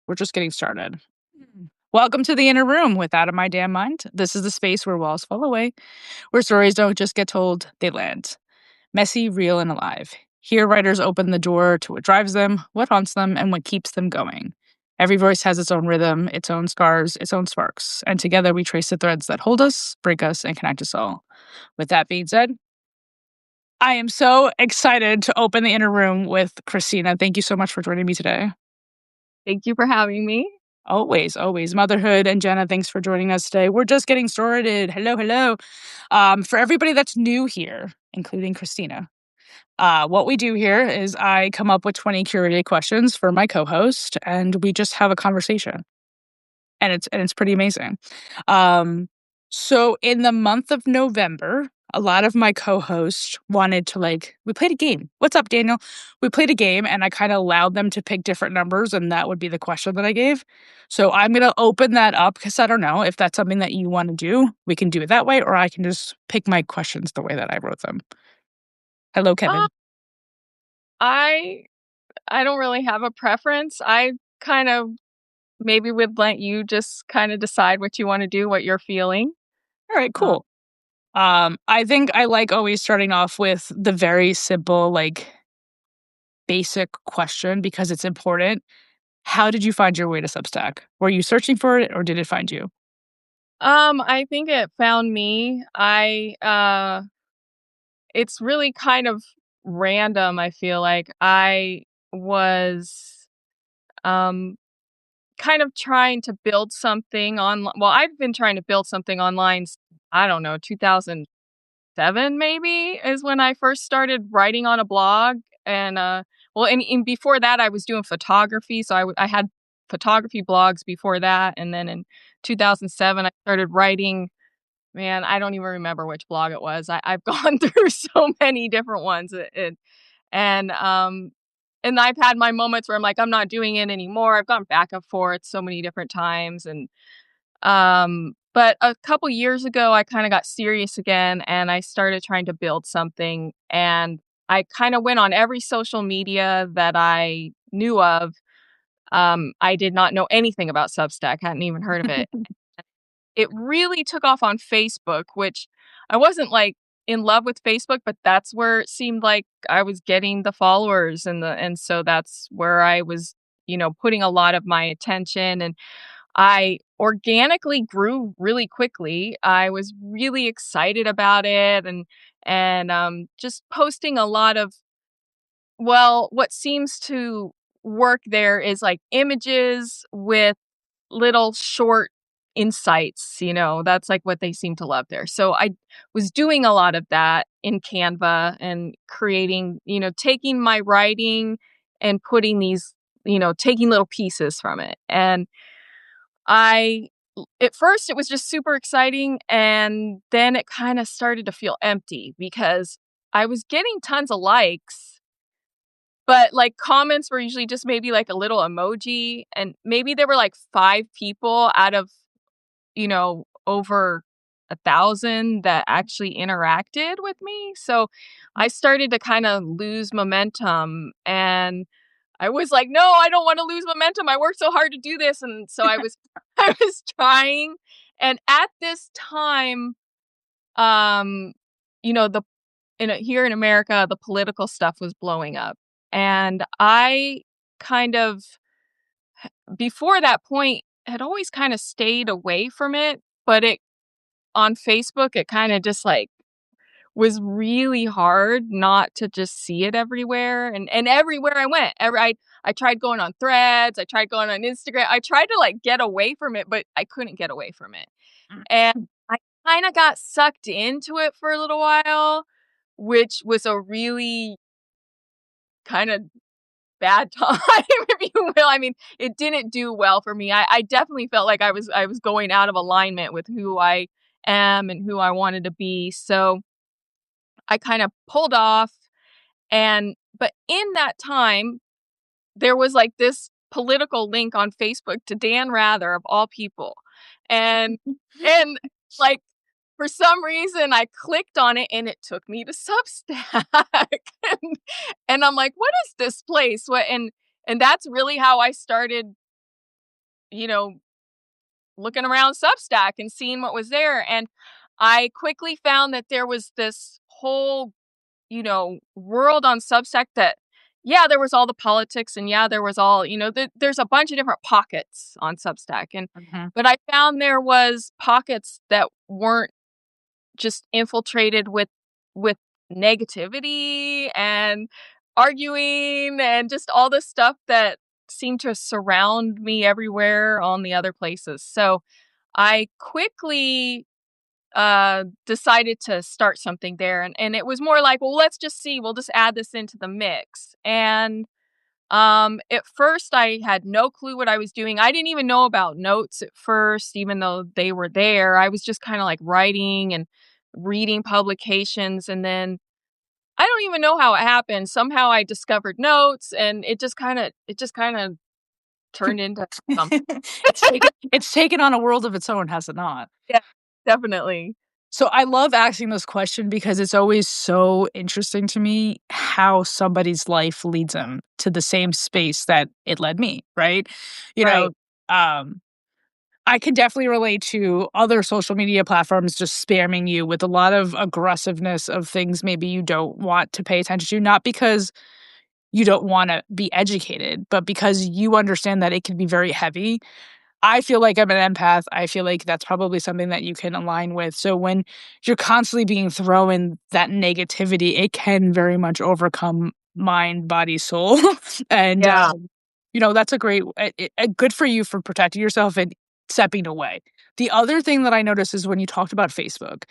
We're just getting started. Welcome to the Inner Room with Out of My Damn Mind. This is the space where walls fall away, where stories don't just get told, they land. Messy, real, and alive. Here, writers open the door to what drives them, what haunts them, and what keeps them going. Every voice has its own rhythm, its own scars, its own sparks, and together we trace the threads that hold us, break us, and connect us all. With that being said, I am so excited to open the Inner Room with Kristina. Thank you so much for joining me today. Thank you for having me. Always, always. Motherhood and Jenna, thanks for joining us today. We're just getting started. Hello, hello. For everybody that's new here, including Kristina, what we do here is I come up with 20 curated questions for my co-host, and we just have a conversation. And it's pretty amazing. So in the month of November, a lot of my co-hosts wanted to we played a game. What's up, Daniel? We played a game and I kind of allowed them to pick different numbers and that would be the question that I gave. So I'm going to open that up because I don't know if that's something that you want to do. We can do it that way or I can just pick my questions the way that I wrote them. Hello, Kevin. I don't really have a preference. I kind of maybe would let you just kind of decide what you want to do, what you're feeling. All right, cool. I think I like always starting off with the very simple, basic question because it's important. How did you find your way to Substack? Were you searching for it or did it find you? I think it found me. It's really kind of random, I feel like. I was kind of trying to build something on I've been trying to build something online, I don't know, 2007 maybe is when I first started writing on a blog. And and before that I was doing photography, so I had photography blogs before that, and then in 2007 I started writing. Man, I don't even remember which blog it was. I've gone through so many different ones. And I've had my moments where I'm like, I'm not doing it anymore. I've gone back and forth so many different times. But a couple years ago, I kind of got serious again and I started trying to build something. And I kind of went on every social media that I knew of. I did not know anything about Substack, hadn't even heard of it. It really took off on Facebook, which I wasn't in love with Facebook, but that's where it seemed like I was getting the followers and so that's where I was, putting a lot of my attention, and I organically grew really quickly. I was really excited about it, and just posting a lot of, what seems to work there is images with little short insights, that's what they seem to love there. So I was doing a lot of that in Canva and creating, taking my writing and putting these, taking little pieces from it. And I at first it was just super exciting, and then it kind of started to feel empty because I was getting tons of likes, but comments were usually just maybe a little emoji, and maybe there were 5 people out of over 1,000 that actually interacted with me. So I started to kind of lose momentum, and I was like, no, I don't want to lose momentum. I worked so hard to do this. And so I was, I was trying. And at this time, um, the, here in America, the political stuff was blowing up. And I kind of, before that point, had always kind of stayed away from it, but on Facebook, it kind of just was really hard not to just see it everywhere. And everywhere I went, I tried going on Threads, I tried going on Instagram, I tried to get away from it, but I couldn't get away from it. And I kind of got sucked into it for a little while, which was a really kind of bad time, if you will. I mean, it didn't do well for me. I definitely felt like I was going out of alignment with who I am and who I wanted to be. So I kind of pulled off, but in that time there was this political link on Facebook to Dan Rather of all people. And like for some reason I clicked on it and it took me to Substack. and I'm like, what is this place? And that's really how I started you know, looking around Substack and seeing what was there. And I quickly found that there was this whole, world on Substack that, yeah, there was all the politics and yeah, there was all, there's a bunch of different pockets on Substack. Mhm. But I found there was pockets that weren't just infiltrated with negativity and arguing and just all this stuff that seemed to surround me everywhere on the other places. So I quickly decided to start something there, and it was more like, well, let's just see, we'll just add this into the mix. And at first I had no clue what I was doing. I didn't even know about notes at first, even though they were there. I was just kind of like writing and reading publications, and then I don't even know how it happened. Somehow I discovered notes, and it just kind of turned into something. It's taken on a world of its own, has it not? Yeah, definitely. So I love asking this question because it's always so interesting to me how somebody's life leads them to the same space that it led me, right? You know, Right. um, I can definitely relate to other social media platforms just spamming you with a lot of aggressiveness of things maybe you don't want to pay attention to, not because you don't wanna be educated, but because you understand that it can be very heavy. I feel like I'm an empath. I feel like that's probably something that you can align with. So when you're constantly being thrown that negativity, it can very much overcome mind, body, soul. And, Yeah. that's a great good for you for protecting yourself and stepping away. The other thing that I noticed is when you talked about Facebook,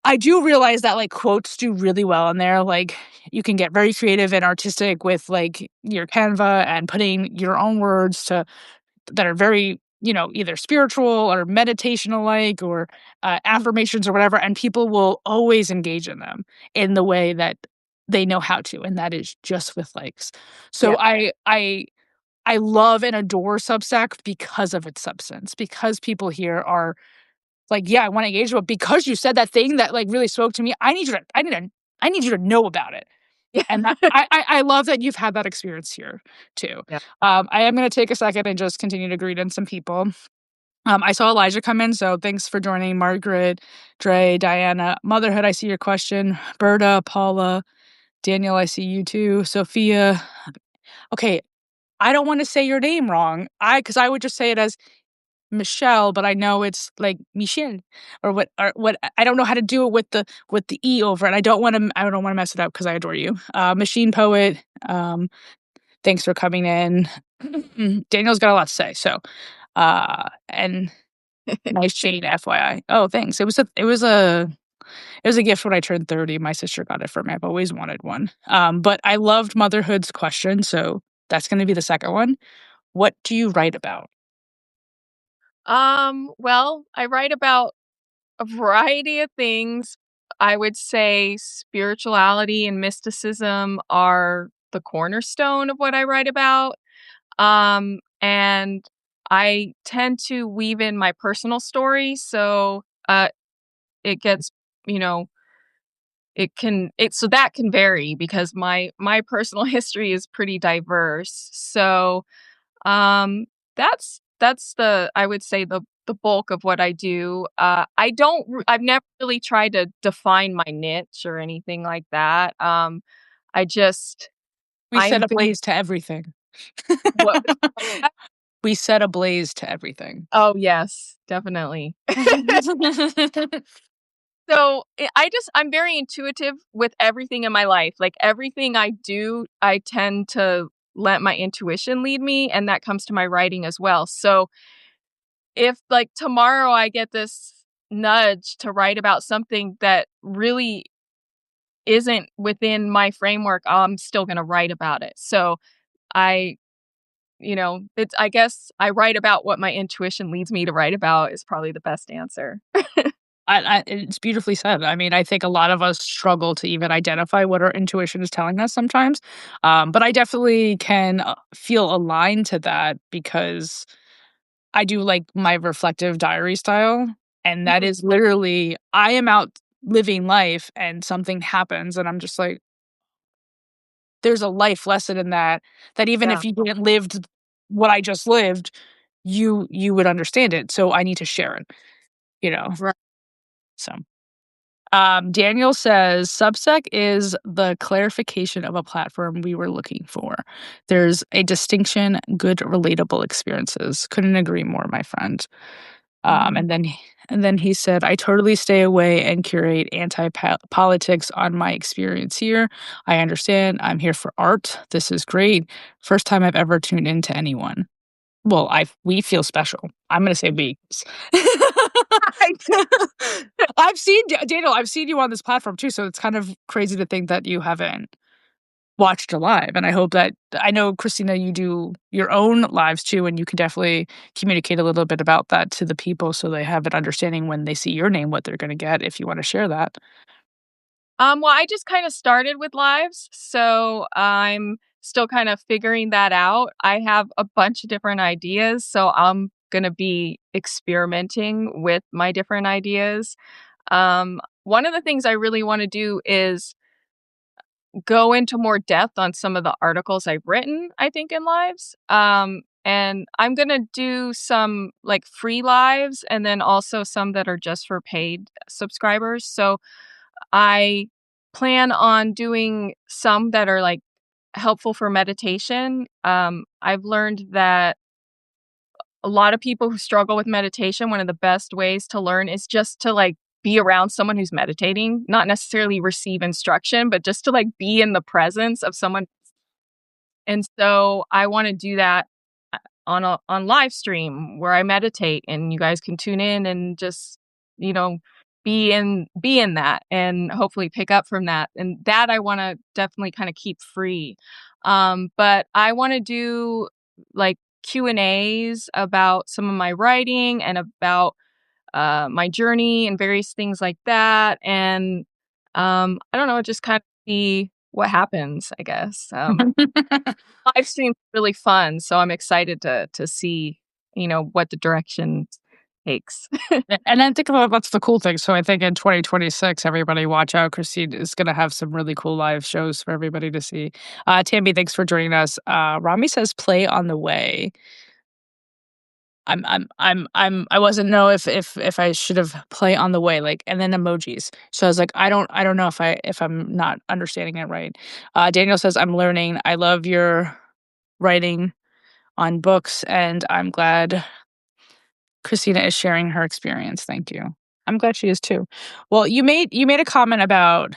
I do realize that, like, quotes do really well in there, like, you can get very creative and artistic with, like, your Canva and putting your own words to that are very, either spiritual or meditational like or Mhm. affirmations or whatever, and people will always engage in them in the way that they know how to, and that is just with likes. So Yeah. I love and adore Substack because of its substance, because people here are like, yeah, I want to engage, but because you said that thing that like really spoke to me, I need you to know about it. Yeah. And that I love that you've had that experience here too. Yeah. I am gonna take a second and just continue to greet in some people. I saw Elijah come in, so thanks for joining. Margaret, Dre, Diana, Motherhood, I see your question. Berta, Paula, Daniel, I see you too. Sophia. Okay, I don't want to say your name wrong. Because I would just say it as Michelle, but I know it's like Michelle or what I don't know how to do it with the E over it. I don't wanna mess it up because I adore you. Machine Poet, thanks for coming in. Daniel's got a lot to say, so, and nice chain, FYI. Oh, thanks. It was a gift when I turned 30. My sister got it for me. I've always wanted one. But I loved Motherhood's question, so that's gonna be the second one. What do you write about? Well, I write about a variety of things. I would say spirituality and mysticism are the cornerstone of what I write about. And I tend to weave in my personal story, so it gets, you know, so that can vary because my personal history is pretty diverse. So that's the I would say the bulk of what I do. I've never really tried to define my niche or anything like that. I just We set I'm ve ablaze to everything. what was that? We set ablaze to everything. Oh, yes, definitely. So, I'm very intuitive with everything in my life. Like, everything I do, I tend to let my intuition lead me, and that comes to my writing as well. So, if, like, tomorrow I get this nudge to write about something that really isn't within my framework, I'm still gonna write about it. So, I it's I guess I write about what my intuition leads me to write about is probably the best answer. It's beautifully said. I mean, I think a lot of us struggle to even identify what our intuition is telling us sometimes. But I definitely can feel aligned to that because I do like my reflective diary style. And that Mhm. is literally, I am out living life and something happens. And I'm just like, there's a life lesson in that, that even Yeah. if you didn't lived what I just lived, you would understand it, so I need to share it, you know? Right. So, Daniel says, "Substack is the clarification of a platform we were looking for. There's a distinction, good, relatable experiences. Couldn't agree more, my friend." Um, Mhm. and then and then he said, "I totally stay away and curate anti-politics on my experience here. I understand. I'm here for art. This is great. First time I've ever tuned into anyone." Well, we feel special. I'm gonna say we. I've seen Daniel, I've seen you on this platform too, so it's kind of crazy to think that you haven't watched a live, and I hope that I know, Christina, you do your own lives too, and you can definitely communicate a little bit about that to the people so they have an understanding when they see your name, what they're gonna get, if you wanna share that. Well, I just kind of started with lives, so I'm still kind of figuring that out. I have a bunch of different ideas, so I'm going to be experimenting with my different ideas. One of the things I really want to do is go into more depth on some of the articles I've written, I think, in lives. And I'm going to do some like free lives and then also some that are just for paid subscribers. So I plan on doing some that are, like, helpful for meditation. I've learned that a lot of people who struggle with meditation, one of the best ways to learn is just to, like, be around someone who's meditating, not necessarily receive instruction, but just to, like, be in the presence of someone. And so I wanna do that on live stream where I meditate and you guys can tune in and just, you know, be in that and hopefully pick up from that. And that I wanna definitely kinda keep free. But I wanna do, like, Q&As about some of my writing and about, my journey and various things like that. And, I don't know, just kind of see what happens, I guess. Live stream's really fun, so I'm excited to see, what the direction takes. And I think that's the cool thing. So I think in 2026, everybody watch out. Christine is going to have some really cool live shows for everybody to see. Tammy, thanks for joining us. Rami says play on the way. I wasn't know if I should have play on the way, like, and then emojis. So I was like, I don't know if I'm not understanding it right. Daniel says, I'm learning. I love your writing on books, and I'm glad Christina is sharing her experience. Thank you. I'm glad she is too. Well, you made a comment about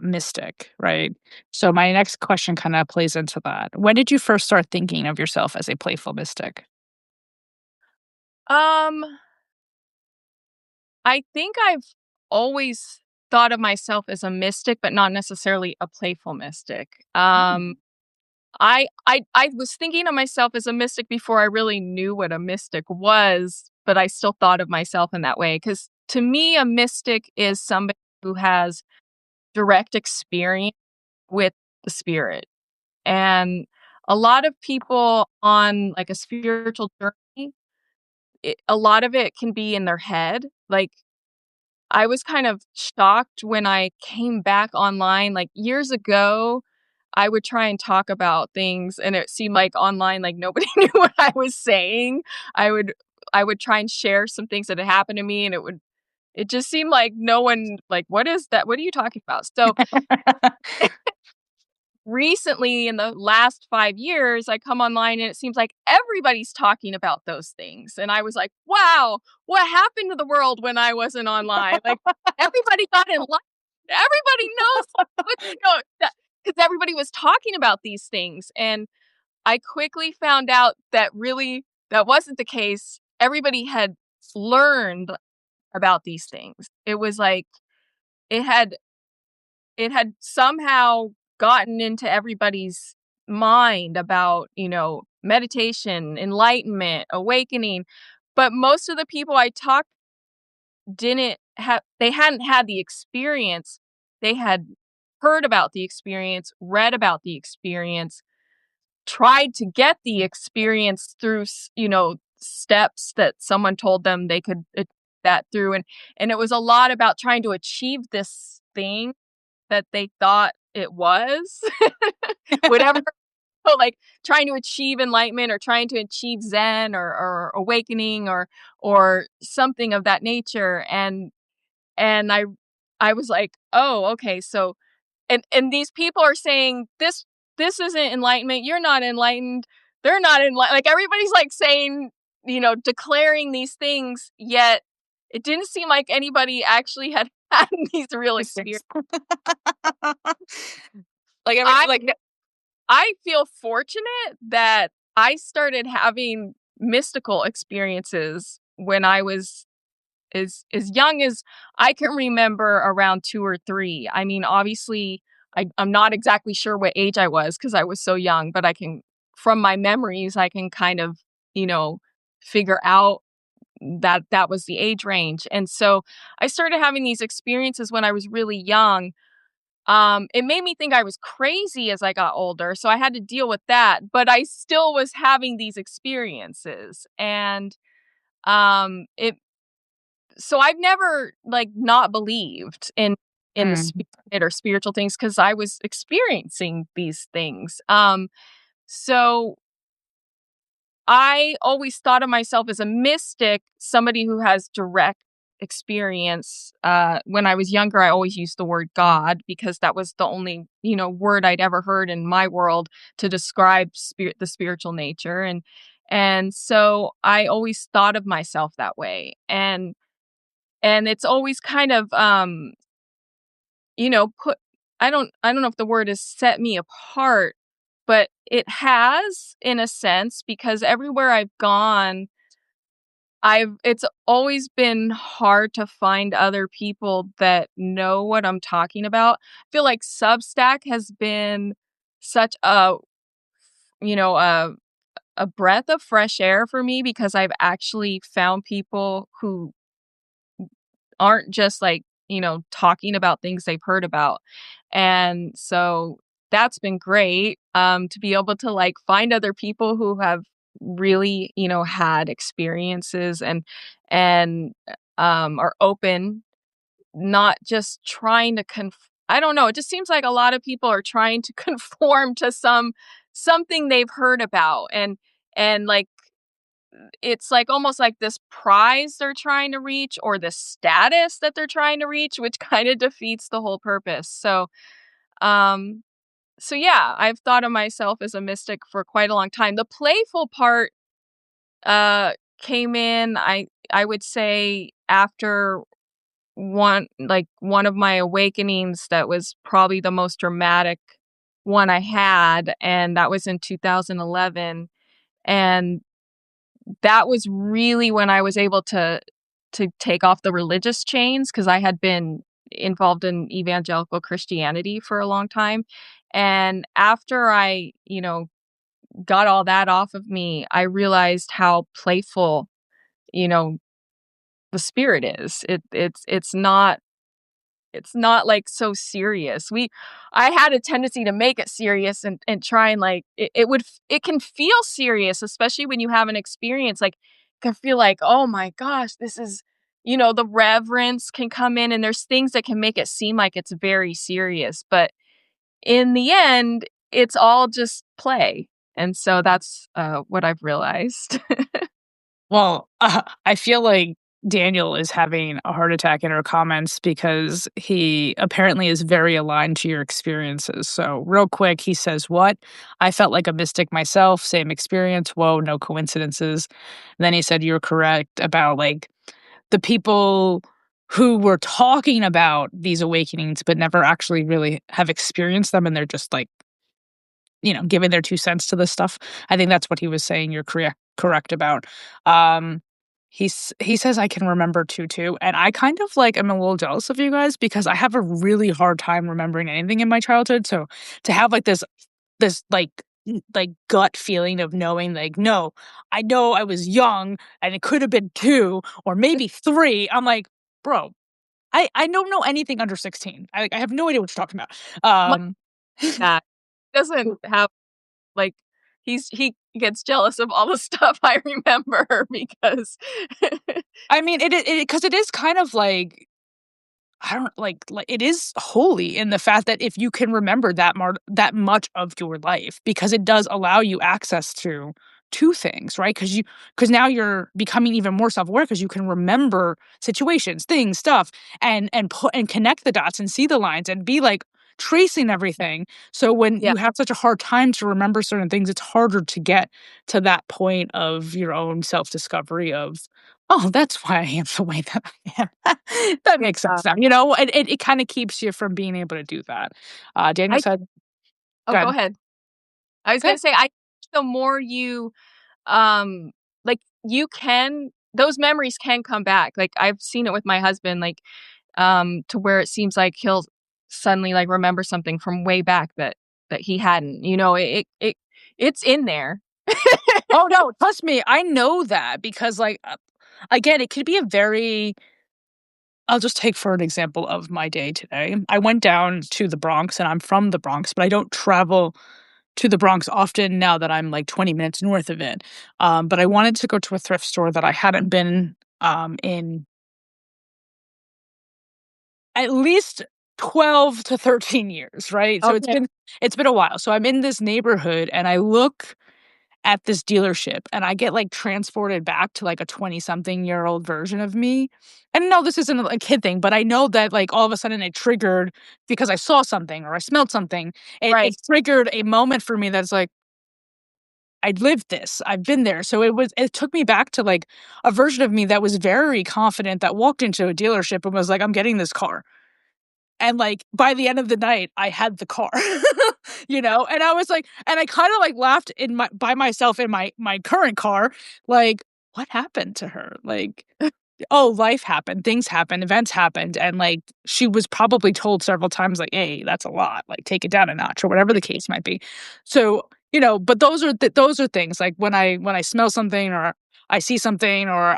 mystic, right? So my next question kind of plays into that. When did you first start thinking of yourself as a playful mystic? Um, I think I've always thought of myself as a mystic, but not necessarily a playful mystic. Mm. I was thinking of myself as a mystic before I really knew what a mystic was, but I still thought of myself in that way. Because to me, a mystic is somebody who has direct experience with the spirit. And a lot of people on, like, a spiritual journey, a lot of it can be in their head. Like, I was kind of shocked when I came back online, like, years ago, I would try and talk about things, and it seemed like online, like, nobody knew what I was saying. I would I would try and share some things that had happened to me, and it just seemed like no one, like, "What is that? What are you talking about?" So, recently, in the last 5 years, I come online, and it seems like everybody's talking about those things, and I was like, "Wow, what happened to the world when I wasn't online?" Like, everybody got enlightened. Everybody knows what's going because everybody was talking about these things, and I quickly found out that really that wasn't the case. Everybody had learned about these things. It was like it had it had somehow gotten into everybody's mind about, meditation, enlightenment, awakening. But most of the people I talked they hadn't had the experience. They had heard about the experience, read about the experience, tried to get the experience through, steps that someone told them they could that through, and it was a lot about trying to achieve this thing that they thought it was, whatever like trying to achieve enlightenment or trying to achieve Zen or awakening or something of that nature. And I was like, oh, okay, so and these people are saying this isn't enlightenment. You're not enlightened. They're not enlightened. Like everybody's like saying, declaring these things, yet it didn't seem like anybody actually had had these real These things. experiences. Like every I like I feel fortunate that I started having mystical experiences when I was as young as I can remember, around 2 or 3. I mean, obviously, I'm not exactly sure what age I was because I was so young, but I can from my memories, I can kind of, you know, figure out that that was the age range. And so I started having these experiences when I was really young. It made me think I was crazy as I got older, so I had to deal with that, but I still was having these experiences. And it so I've never, like, not believed in the mm, spirit or spiritual things because I was experiencing these things. So I always thought of myself as a mystic, somebody who has direct experience. When I was younger, I always used the word God because that was the only, word I'd ever heard in my world to describe the spiritual nature. And so I always thought of myself that way. And it's always kind of, put I don't know if the word is set me apart, but it has in a sense because everywhere I've gone, it's always been hard to find other people that know what I'm talking about. I feel like Substack has been such you know, a breath of fresh air for me because I've actually found people who aren't just like, talking about things they've heard about. And so that's been great to be able to like find other people who have really, had experiences and are open, not just trying to I don't know, it just seems like a lot of people are trying to conform to something they've heard about and like it's like almost like this prize they're trying to reach or the status that they're trying to reach, which kind of defeats the whole purpose. Um, so yeah, I've thought of myself as a mystic for quite a long time. The playful part uh came in, I would say after one of my awakenings that was probably the most dramatic one I had, and that was in 2011. And that was really when I was able to take off the religious chains because I had been involved in evangelical Christianity for a long time. And after I, got all that off of me, I realized how playful, you know, the spirit is. It's not like so serious. I had a tendency to make it serious and try and like it can feel serious, especially when you have an experience. Like it can feel like, oh my gosh, this is, the reverence can come in and there's things that can make it seem like it's very serious. But in the end, it's all just play. And so that's what I've realized. well, I feel like Daniel is having a heart attack in our comments because he apparently is very aligned to your experiences. So, real quick, he says, "What? I felt like a mystic myself, same experience. Whoa, no coincidences." And then he said, "You're correct about like the people who were talking about these awakenings, but never actually really have experienced them. And they're just like, giving their 2 cents to this stuff." I think that's what he was saying you're correct about. Um, he says, "I can remember too," and I kind of, like, am a little jealous of you guys because I have a really hard time remembering anything in my childhood, so to have, like, like, like, gut feeling of knowing, like, "No, I know I was young, and it could have been 2 or maybe 3." I'm like, "Bro, I don't know anything under 16. I have no idea what you're talking about." My Um dad doesn't have like he gets jealous of all the stuff I remember because I mean, it because it is kind of like I don't like it is holy in the fact that if you can remember that much of your life, because it does allow you access to things, right? Because now you're becoming even more self-aware because you can remember situations, things, stuff, and put and connect the dots and see the lines and be like tracing everything. So when Yeah. you have such a hard time to remember certain things, it's harder to get to that point of your own self-discovery of, oh, that's why I am the way that I am. That makes Uh, sense now, you know? It kinda keeps you from being able to do that. Daniel I said Oh, go go ahead. ahead. I was Go gonna ahead. say, I the more you, um, like, you can those memories can come back. Like, I've seen it with my husband, like, to where it seems like he'll suddenly, like, remember something from way back that he hadn't, it's in there. Oh, no, trust me, I know that because, like, again, it could be a very I'll just take for an example of my day today. I went down to the Bronx, and I'm from the Bronx, but I don't travel to the Bronx often now that I'm, like, 20 minutes north of it. But I wanted to go to a thrift store that I hadn't been, in at least 12 to 13 years, right? So Okay. it's been a while. So I'm in this neighborhood and I look at this dealership and I get like transported back to like a 20-something-year-old version of me. And no, this isn't a kid thing, but I know that like all of a sudden it triggered because I saw something or I smelled something. It Right. triggered a moment for me that's like, I lived this. I've been there. So it took me back to like a version of me that was very confident that walked into a dealership and was like, I'm getting this car. And, like, by the end of the night, I had the car, you know? And I was like and I kinda, like, laughed in my by myself in my current car, like, "What happened to her?" Like, oh, life happened, things happened, events happened, and, like, she was probably told several times, like, "Hey, that's a lot, like, take it down a notch," or whatever the case might be. So, but those are things, like, when I smell something or I see something or,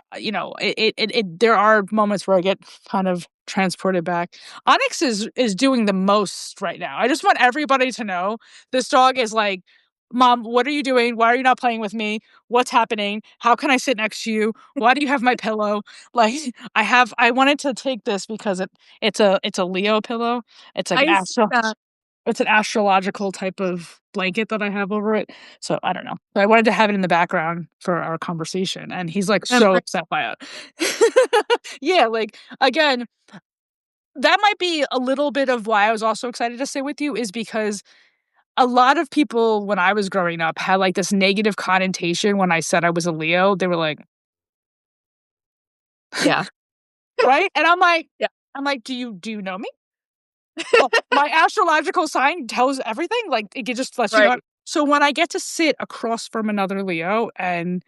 there are moments where I get kind of transported back. Onyx is doing the most right now. I just want everybody to know this dog is like, "Mom, what are you doing? Why are you not playing with me? What's happening? How can I sit next to you? Why do you have my pillow?" Like, I wanted to take this because it's a Leo pillow. It's like an I see that. it's an astrological type of blanket that I have over it. So, I don't know. But I wanted to have it in the background for our conversation, and he's, like, And so my upset by it. Yeah, like, again, that might be a little bit of why I was also excited to stay with you is because a lot of people when I was growing up had, like, this negative connotation when I said I was a Leo. They were like, Yeah. "Right?" And Yeah. I'm like, "Do you know me?" "Oh, my astrological sign tells everything." Like, it just lets you know. Right. So when I get to sit across from another Leo and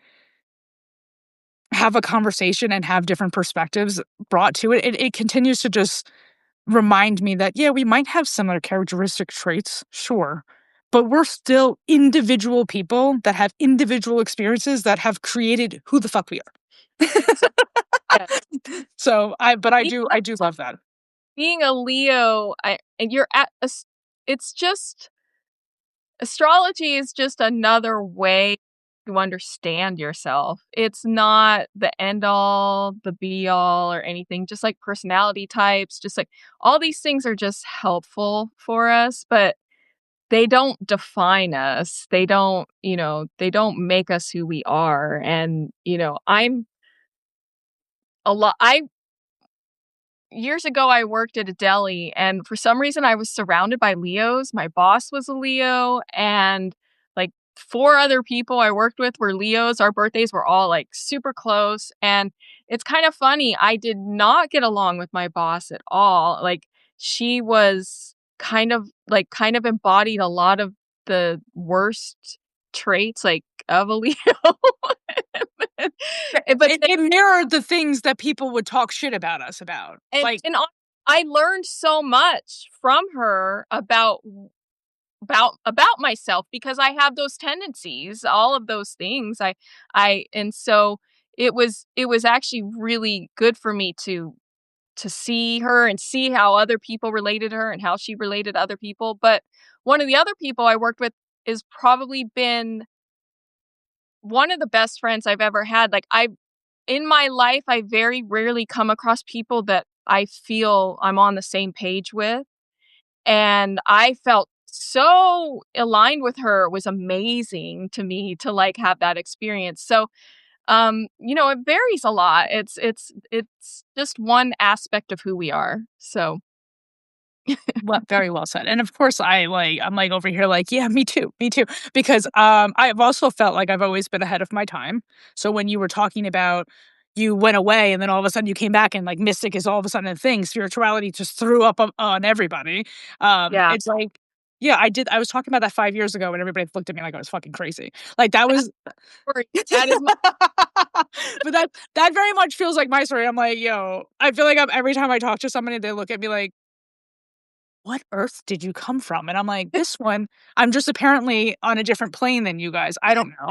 have a conversation and have different perspectives brought to it, it continues to just remind me that, yeah, we might have similar characteristic traits, sure, but we're still individual people that have individual experiences that have created who the fuck we are. So, yeah. So, I Being do love that. being a Leo, I and you're at as it's just astrology is just another way to understand yourself. It's not the end all, the be all, or anything, just like personality types, just like all these things are just helpful for us, but they don't define us. They don't make us who we are. And, I'm a lot. I Years ago, I worked at a deli, and for some reason, I was surrounded by Leos. My boss was a Leo, and like four other people I worked with were Leos. Our birthdays were all like super close. And it's kind of funny. I did not get along with my boss at all. Like, she was kind of embodied a lot of the worst traits, like, of a Leo. But It mirrored the things that people would talk shit about us about. And Like, and hon I learned so much from her about myself because I have those tendencies, all of those things. I and so it was actually really good for me to see her and see how other people related to her and how she related to other people. But one of the other people I worked with is probably been one of the best friends I've ever had. Like, I in my life, I very rarely come across people that I feel I'm on the same page with. And I felt so aligned with her. It was amazing to me to, like, have that experience. So, it varies a lot. It's just one aspect of who we are. So, Well, very well said. And of course, I'm like over here, like, yeah, me too, me too. Because I've also felt like I've always been ahead of my time. So when you were talking about you went away and then all of a sudden you came back and like mystic is all of a sudden a thing, spirituality just threw up on everybody. yeah, It's like, yeah, I did. I was talking about that 5 years ago and everybody looked at me like I was fucking crazy. Like that that's was my story. That is my but that very much feels like my story. I'm like, yo, I feel like every time I talk to somebody, they look at me like, what earth did you come from? And I'm like, this one, I'm just apparently on a different plane than you guys. I don't know.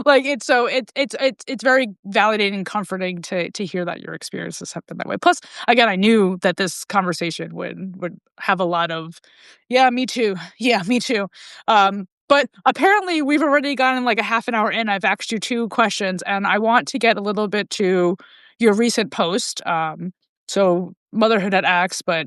Like it's so it's very validating and comforting to hear that your experiences have been that way. Plus, again, I knew that this conversation would have a lot of, yeah, me too. Yeah, me too. But apparently we've already gotten like a half an hour in. I've asked you 2 questions and I want to get a little bit to your recent post. So motherhood at Axe, but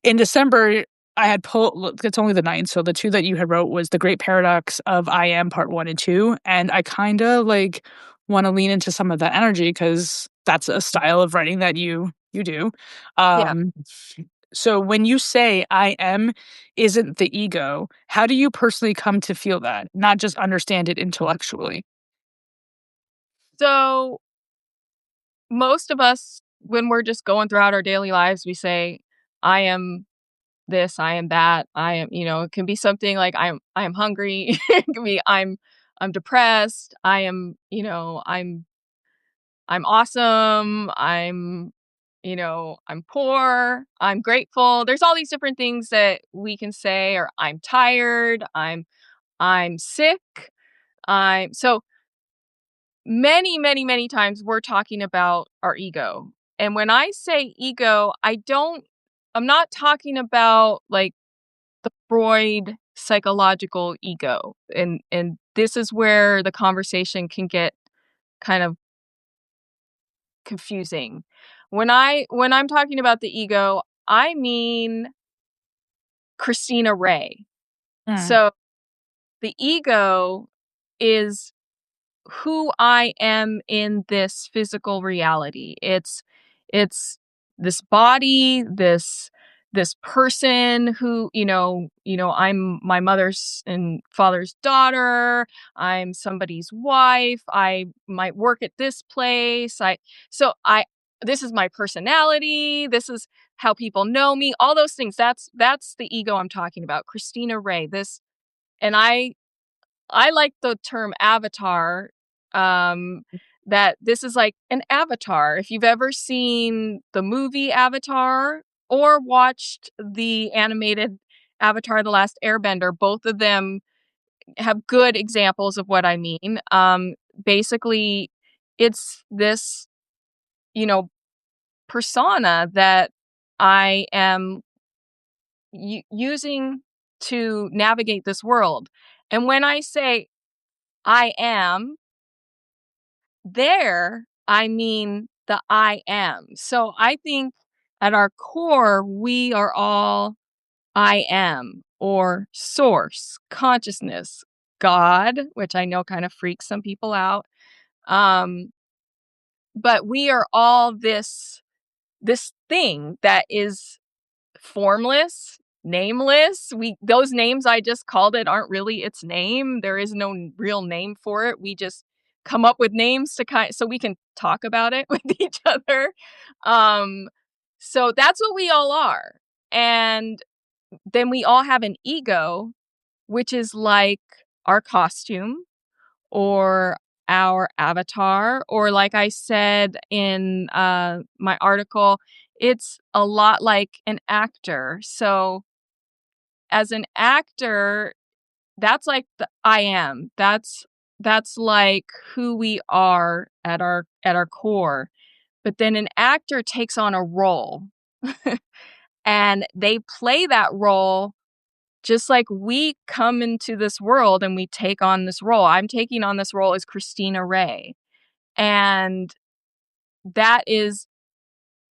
in December, I had pulled it's only the 9th, so the 2 that you had wrote was The Great Paradox of I Am Part 1 and 2, and I kinda, like, wanna lean into some of that energy because that's a style of writing that you do. yeah. Um, so when you say "I am" isn't the ego, how do you personally come to feel that? Not just understand it intellectually? So, most of us, when we're just going throughout our daily lives, we say, "I am this, I am that, I am," it can be something like I am hungry. It can be I'm depressed. I'm awesome. I'm poor. I'm grateful. There's all these different things that we can say, or I'm tired. I'm sick. I'm so many, many, many times we're talking about our ego. And when I say ego, I'm not talking about like the Freud psychological ego. And this is where the conversation can get kind of confusing. When I'm talking about the ego, I mean Christina Ray. Mm, So the ego is who I am in this physical reality. It's this body, this person who, I'm my mother's and father's daughter, I'm somebody's wife, I might work at this place. I this is my personality, this is how people know me, all those things. That's the ego I'm talking about. Christina Ray. This and I like the term avatar, um, that this is like an avatar. If you've ever seen the movie Avatar or watched the animated Avatar: The Last Airbender, both of them have good examples of what I mean. Basically, it's this, you know, persona that I am using to navigate this world. And when I say I am, there, I mean the I am. So I think at our core, we are all I am, or source, consciousness, God, which I know kind of freaks some people out. Um, but we are all this thing that is formless, nameless. We Those names I just called it aren't really its name. There is no real name for it. We just come up with names to so we can talk about it with each other. Um so that's what we all are. And then we all have an ego, which is like our costume or our avatar, or like I said in my article, it's a lot like an actor. So as an actor, that's like the I am. That's like who we are at our core. But then an actor takes on a role and they play that role just like we come into this world and we take on this role. I'm taking on this role as Christina Ray. And that is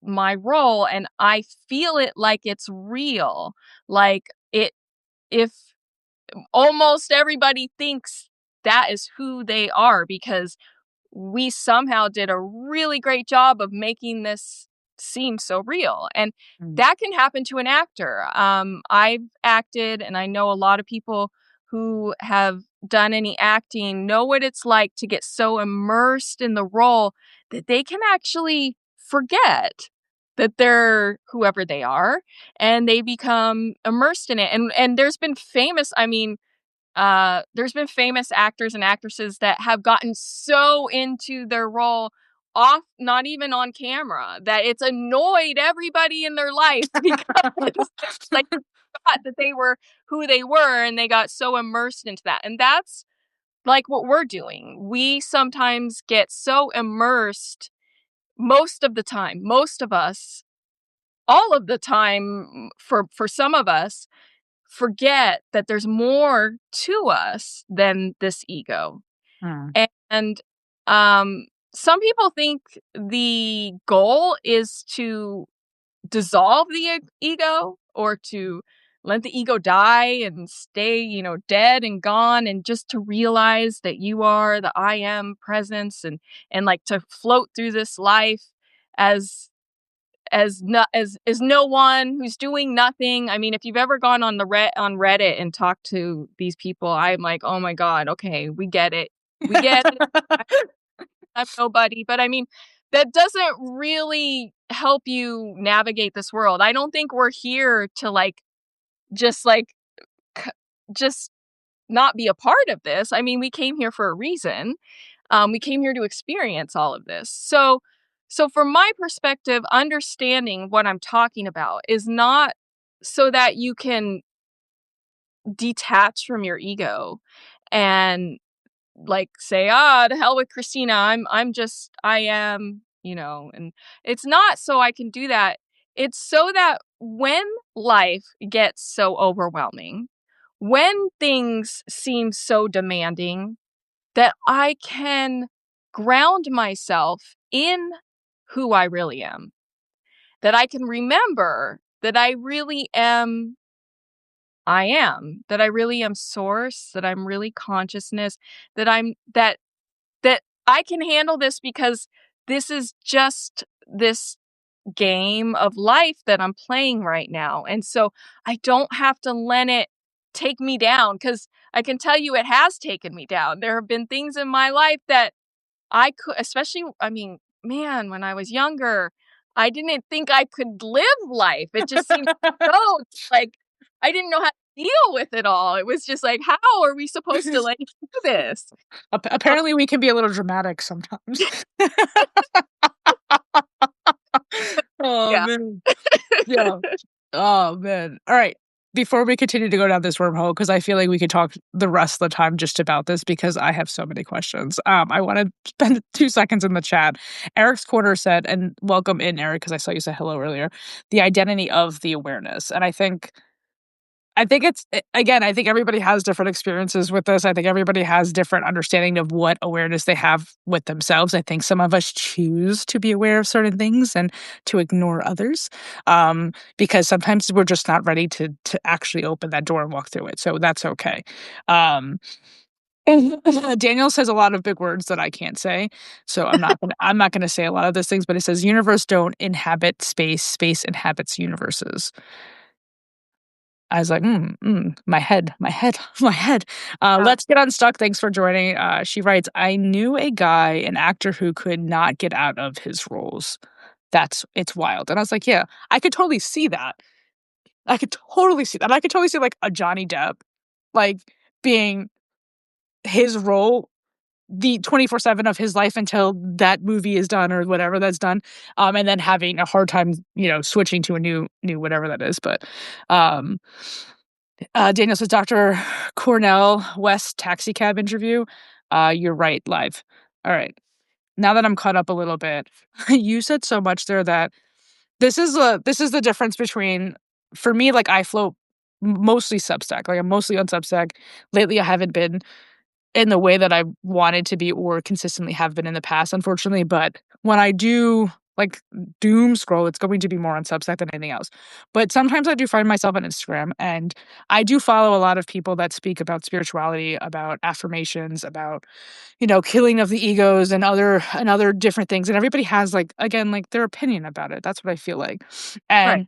my role and I feel it like it's real. Like if almost everybody thinks that is who they are because we somehow did a really great job of making this seem so real. And Mm. that can happen to an actor. I've acted, and I know a lot of people who have done any acting know what it's like to get so immersed in the role that they can actually forget that they're whoever they are and they become immersed in it. And there's been famous actors and actresses that have gotten so into their role off, not even on camera, that it's annoyed everybody in their life because like thought that they were who they were and they got so immersed into that. And that's like what we're doing. We sometimes get so immersed most of the time, most of us, all of the time for some of us forget that there's more to us than this ego. Mm. And some people think the goal is to dissolve the ego or to let the ego die and stay, dead and gone and just to realize that you are the I am presence and like to float through this life as as no one who's doing nothing. I mean, if you've ever gone on on Reddit and talked to these people, I'm like, oh my god, okay, we get it, we get it. I- I'm nobody, but I mean, that doesn't really help you navigate this world. I don't think we're here to just like c- just not be a part of this. I mean, we came here for a reason. We came here to experience all of this. So from my perspective, understanding what I'm talking about is not so that you can detach from your ego and like say, to hell with Christina. I am, and it's not so I can do that. It's so that when life gets so overwhelming, when things seem so demanding, that I can ground myself in who I really am. That I can remember that I am, that I really am source, that I'm really consciousness, that that I can handle this because this is just this game of life that I'm playing right now. And so I don't have to let it take me down because I can tell you it has taken me down. There have been things in my life that I could, especially, I mean, man, when I was younger, I didn't think I could live life. It just seemed so like I didn't know how to deal with it all. It was just like, how are we supposed to like do this? Um, Apparently, we can be a little dramatic sometimes. Oh, yeah. man. Yeah. Oh, man. All right. Before we continue to go down this wormhole, because I feel like we could talk the rest of the time just about this because I have so many questions. I want to spend 2 seconds in the chat. Eric's Corner said, and welcome in, Eric, because I saw you say hello earlier, the identity of the awareness. And I think again, I think everybody has different experiences with this. I think everybody has different understanding of what awareness they have with themselves. I think some of us choose to be aware of certain things and to ignore others, because sometimes we're just not ready to actually open that door and walk through it. So that's okay. Um, Daniel says a lot of big words that I can't say, so I'm not gonna say a lot of those things. But it says universe don't inhabit space, space inhabits universes. I was like, my head, my head, my head. Yeah. Let's get unstuck. Thanks for joining. She writes, I knew a guy, an actor who could not get out of his roles. It's wild. And I was like, yeah, I could totally see that. I could totally see that. I could totally see like a Johnny Depp, like being his role the 24/7 of his life until that movie is done or whatever that's done. And then having a hard time, switching to a new whatever that is. But, um, Daniel says, Dr. Cornell West taxi cab interview. You're right, live. All right. Now that I'm caught up a little bit, you said so much there that this is the difference between, for me, like I float mostly Substack. Like I'm mostly on Substack. Lately I haven't been in the way that I wanted to be or consistently have been in the past, unfortunately. But when I do like doom scroll. It's going to be more on Substack than anything else. But sometimes I do find myself on Instagram, and I do follow a lot of people that speak about spirituality, about affirmations, about, killing of the egos and other different things. And everybody has like, again, like their opinion about it. That's what I feel like. Right. And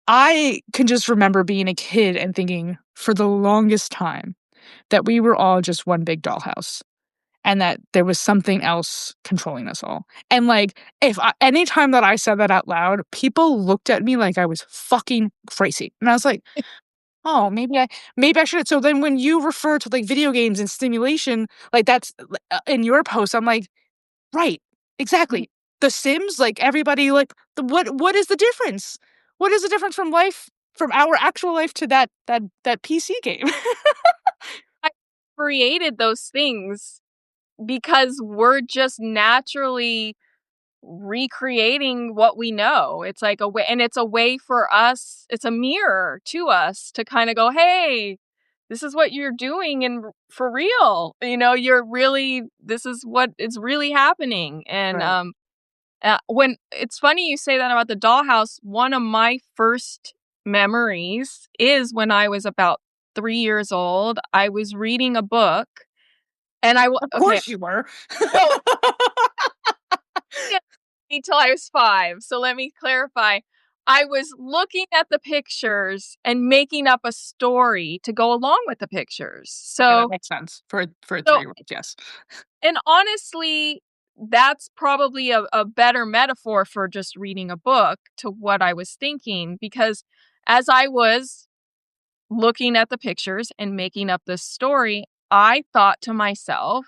I can just remember being a kid and thinking for the longest time that we were all just one big dollhouse and that there was something else controlling us all. And like, anytime that I said that out loud, people looked at me like I was fucking crazy. And I was like, oh, maybe I should. So then when you refer to like video games and stimulation, like that's in your post, I'm like, right, exactly. The Sims, like everybody, like what is the difference? What is the difference from life, from our actual life to that PC game? I created those things because we're just naturally recreating what we know. It's like a way, and it's a way for us, it's a mirror to us to kind of go, hey, this is what you're doing and for real. You're really, this is what is really happening. And Right. when it's funny you say that about the dollhouse, one of my first memories is when I was about 3 years old. I was reading a book, and Of okay, course you were. no, until I was 5. So let me clarify. I was looking at the pictures and making up a story to go along with the pictures. Okay, that So, makes sense for a so, 3-year-old, yes. and honestly, that's probably a better metaphor for just reading a book to what I was thinking, because as I was looking at the pictures and making up this story, I thought to myself,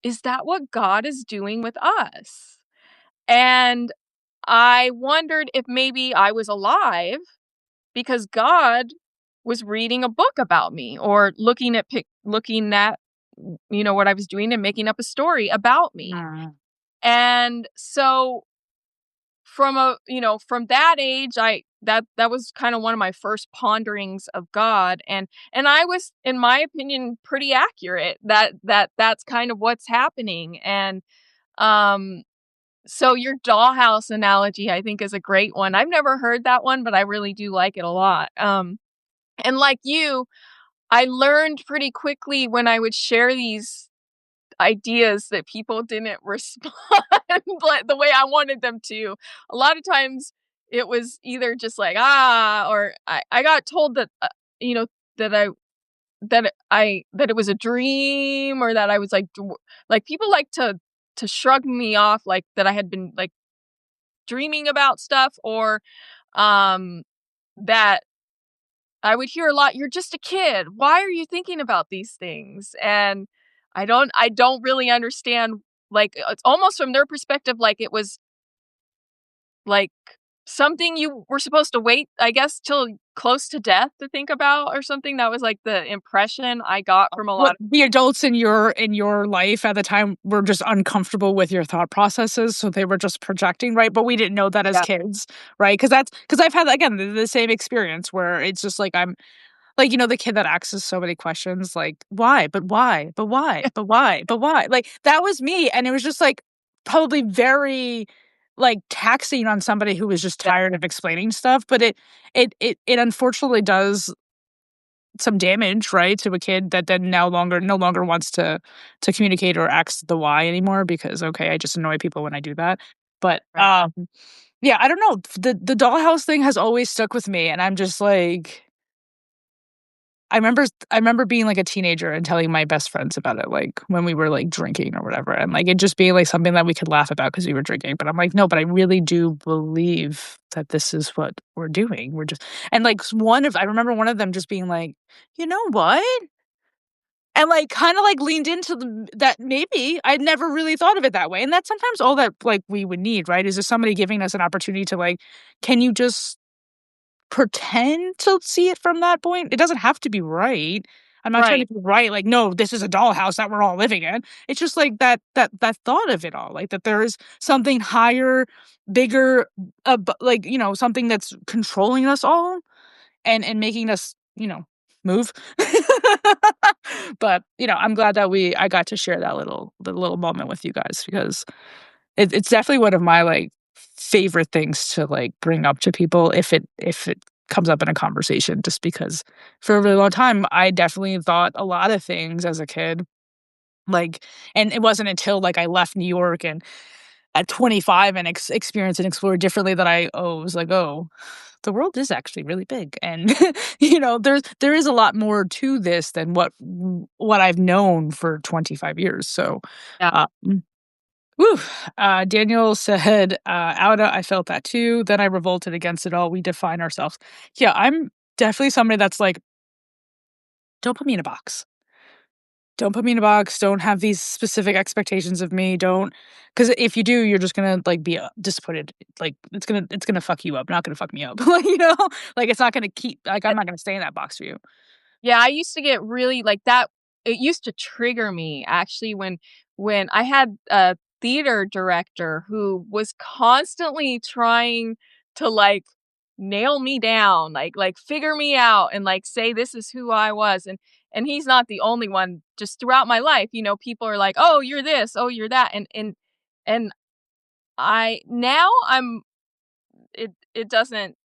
is that what God is doing with us? And I wondered if maybe I was alive because God was reading a book about me, or looking at what I was doing and making up a story about me. Mm. And so from that age, that was kind of one of my first ponderings of God, and I was, in my opinion, pretty accurate that's kind of what's happening. And um so your dollhouse analogy, I think, is a great one. I've never heard that one, but I really do like it a lot. And like you, I learned pretty quickly when I would share these ideas that people didn't respond but the way I wanted them to. A lot of times it was either just like, or I got told that, you know, that that it was a dream, or that I was like people like to shrug me off, like that I had been like dreaming about stuff, or um that I would hear a lot, "You're just a kid. Why are you thinking about these things?" And I don't really understand, like, it's almost from their perspective, like it was, like, something you were supposed to wait, I guess, till close to death to think about or something. That was, like, the impression I got from a lot What of. the adults in your life at the time were just uncomfortable with your thought processes, so they were just projecting, right? But we didn't know that as Yeah, kids, right? Because I've had, again, the same experience where it's just like I'm like, the kid that asks us so many questions, like, "Why? But why? But why? But why? But why?" Like, that was me, and it was just, like, probably very, like, taxing on somebody who was just yeah, tired of explaining stuff, but it unfortunately does some damage, right, to a kid that then no longer wants to communicate or ask the why anymore because, okay, I just annoy people when I do that. But, right. yeah, I don't know. The dollhouse thing has always stuck with me, and I'm just like I remember being, like, a teenager and telling my best friends about it, like, when we were, like, drinking or whatever, and, like, it just being, like, something that we could laugh about because we were drinking, but I'm like, "No, but I really do believe that this is what we're doing. We're just." And, like, I remember one of them just being like, "You know what?" And, like, kinda, like, leaned into that maybe I'd never really thought of it that way, and that's sometimes all that, like, we would need, right, is just somebody giving us an opportunity to, like, "Can you just pretend to see it from that point?" It doesn't have to be right. I'm not trying to Right, be right, like, "No, this is a dollhouse that we're all living in." It's just, like, that thought of it all, like, that there is something higher, bigger, b like, something that's controlling us all and making us, move. But, I'm glad that I got to share that little moment with you guys because it's definitely one of my, like, favorite things to, like, bring up to people if it comes up in a conversation, just because for a really long time, I definitely thought a lot of things as a kid, like and it wasn't until, like, I left New York and at 25 and experienced and explored differently that was like, "Oh, the world is actually really big," and, there is a lot more to this than what I've known for 25 years, so, Yeah. um woo. Daniel said, "Outa, I felt that too. Then I revolted against it all. We define ourselves." Yeah, I'm definitely somebody that's like, "Don't put me in a box. Don't put me in a box. Don't have these specific expectations of me. Don't, because if you do, you're just gonna like be disappointed. Like it's gonna fuck you up. Not gonna fuck me up. Like like it's not gonna keep. Like I'm not gonna stay in that box for you. Yeah, I used to get really like that. It used to trigger me actually when I had a theater director who was constantly trying to like nail me down, like figure me out and like say this is who I was and he's not the only one. Just throughout my life, people are like, "Oh, you're this, oh, you're that." And I now I'm it doesn't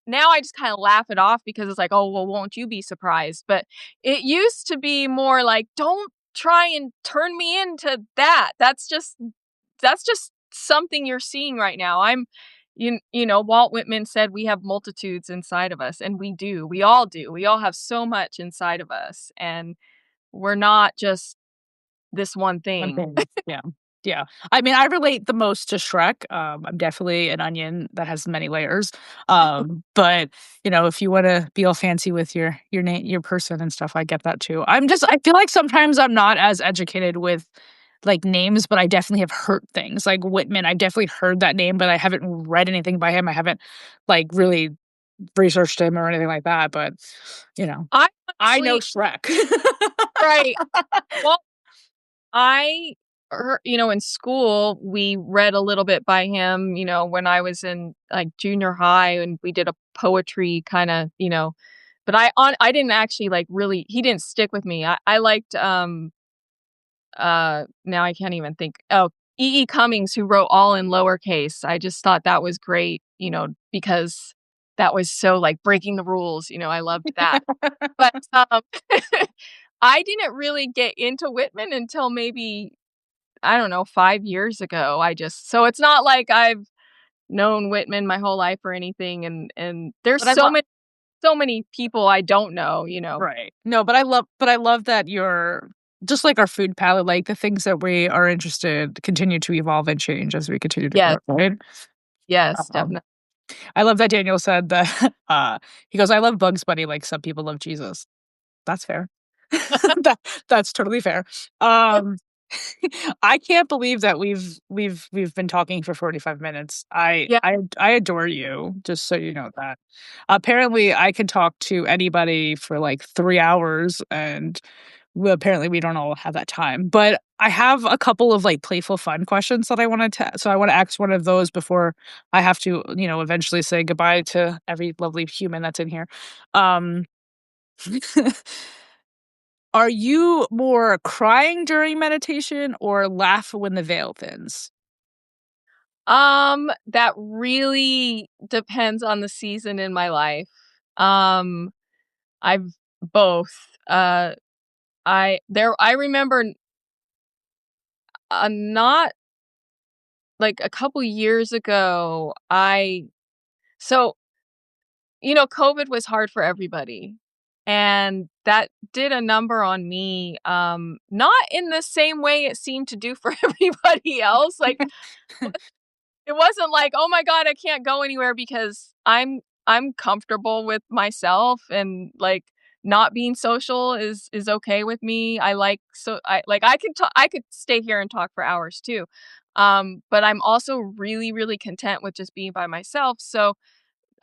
now I just kinda laugh it off because it's like, "Oh, well, won't you be surprised?" But it used to be more like, "Don't try and turn me into that. That's just something you're seeing right now." Walt Whitman said we have multitudes inside of us, and we do. We all do. We all have so much inside of us, and we're not just this one One thing. thing. Yeah. Yeah. I mean, I relate the most to Shrek. I'm definitely an onion that has many layers. But if you want to be all fancy with your name, your person and stuff, I get that too. I feel like sometimes I'm not as educated with like names, but I definitely have heard things like Whitman. I've definitely heard that name, but I haven't read anything by him. I haven't like really researched him or anything like that. But you know, I I know honestly Shrek. right. Well, in school, we read a little bit by him, when I was in like junior high and we did a poetry kind of, but I didn't actually like really, he didn't stick with me. I liked, now I can't even think. Oh, E. E. Cummings, who wrote all in lowercase. I just thought that was great, because that was so like breaking the rules. I loved that. But I didn't really get into Whitman until maybe I don't know, 5 years ago. So it's not like I've known Whitman my whole life or anything, and there's But I love so many people I don't know. Right. No, but I love that you're just like our food palette, like the things that we are interested continue to evolve and change as we continue to Yes, grow, right? yes, Um, definitely. I love that Daniel said that he goes, "I love Bugs Bunny like some people love Jesus." That's fair. That that's totally fair. Um, I can't believe that we've been talking for 45 minutes. Yeah, I adore you, just so you know that. Apparently, I can talk to anybody for, like, 3 hours, and apparently we don't all have that time. But I have a couple of, like, playful fun questions that I wanted to so I wanna ask one of those before I have to, eventually say goodbye to every lovely human that's in here. Um Are you more crying during meditation or laugh when the veil thins? that really depends on the season in my life. Um, I've both. Uh, I remember, not like a couple years ago, so COVID was hard for everybody. And that did a number on me, not in the same way it seemed to do for everybody else. Like it wasn't like, "Oh my god, I can't go anywhere," because I'm comfortable with myself and like not being social is okay with me. I could stay here and talk for hours too. But I'm also really, really content with just being by myself. So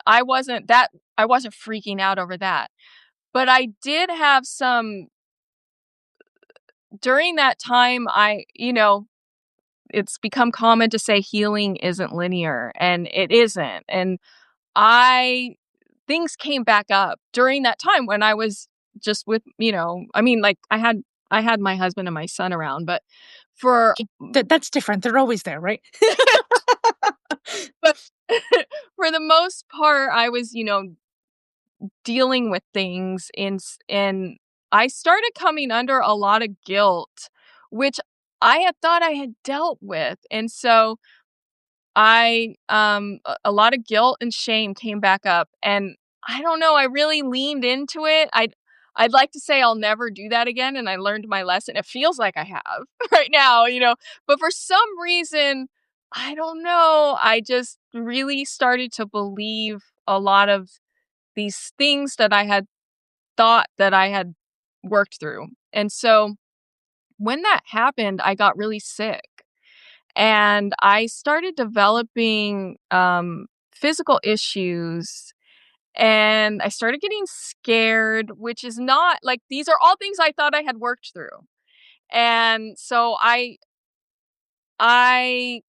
I wasn't freaking out over that. But I did have some during that time it's become common to say healing isn't linear, and it isn't. And I things came back up during that time when I was just with, I mean, like I had my husband and my son around, but for That's different. They're always there, right? But for the most part, I was, dealing with things and I started coming under a lot of guilt, which I had thought I had dealt with. And so a lot of guilt and shame came back up, and I don't know, I really leaned into it. I'd like to say I'll never do that again, and I learned my lesson. It feels like I have right now, but for some reason, I don't know, I just really started to believe a lot of these things that I had thought that I had worked through. And so when that happened, I got really sick and I started developing physical issues and I started getting scared, which is not like these are all things I thought I had worked through. And so I I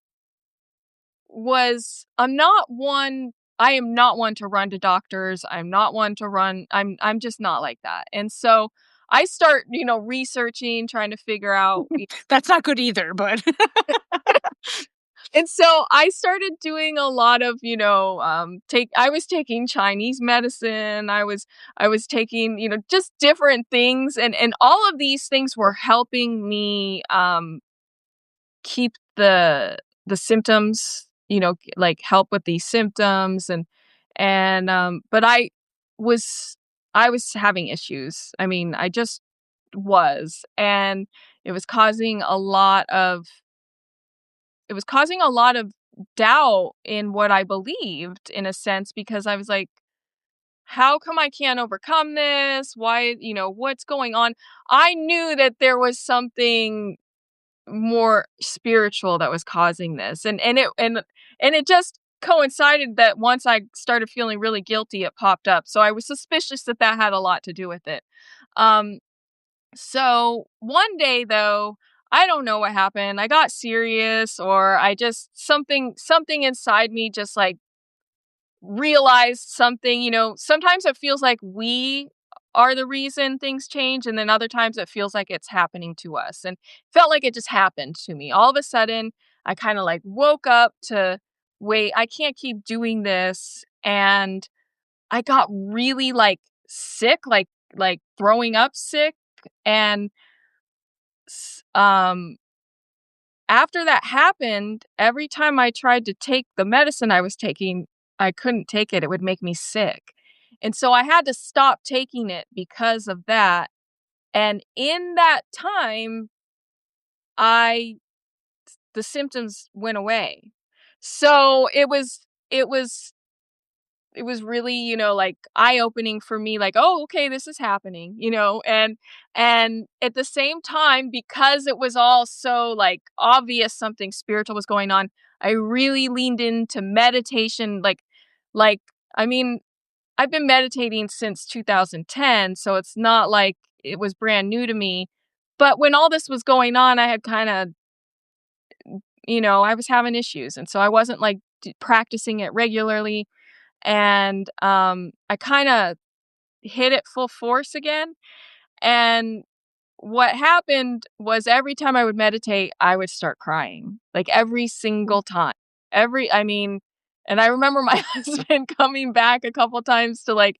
am not one to run to doctors. I'm not one to run I'm just not like that. And so I start, researching, trying to figure out. That's not good either, but And so I started doing a lot of, I was taking Chinese medicine. I was taking, just different things and all of these things were helping me keep the symptoms, like help with these symptoms and but was I was having issues. I mean, I just was and it was causing a lot of it was causing a lot of doubt in what I believed in a sense because I was like, how come I can't overcome this? Why, what's going on? I knew that there was something more spiritual that was causing this. And it just coincided that once I started feeling really guilty, it popped up. So I was suspicious that that had a lot to do with it. Um, so one day though, I don't know what happened. I got serious or I just something inside me just like realized something, sometimes it feels like we are the reason things change and then other times it feels like it's happening to us and felt like it just happened to me. All of a sudden, I kind of like woke up to wait, I can't keep doing this and I got really like sick, like throwing up sick and s- um after that happened, every time I tried to take the medicine I was taking, I couldn't take it. It would make me sick. And so I had to stop taking it because of that. And in that time, I the symptoms went away. So it was really, like eye-opening for me, like, "Oh, okay, this is happening," and at the same time, because it was all so, like, obvious something spiritual was going on, I really leaned into meditation, like, I mean, I've been meditating since 2010, so it's not like it was brand new to me, but when all this was going on, I had kinda I was having issues, and so I wasn't, like, practicing it regularly, and I kind of hit it full force again. And what happened was every time I would meditate, I would start crying, like every single time. I mean, and I remember my husband coming back a couple times to like,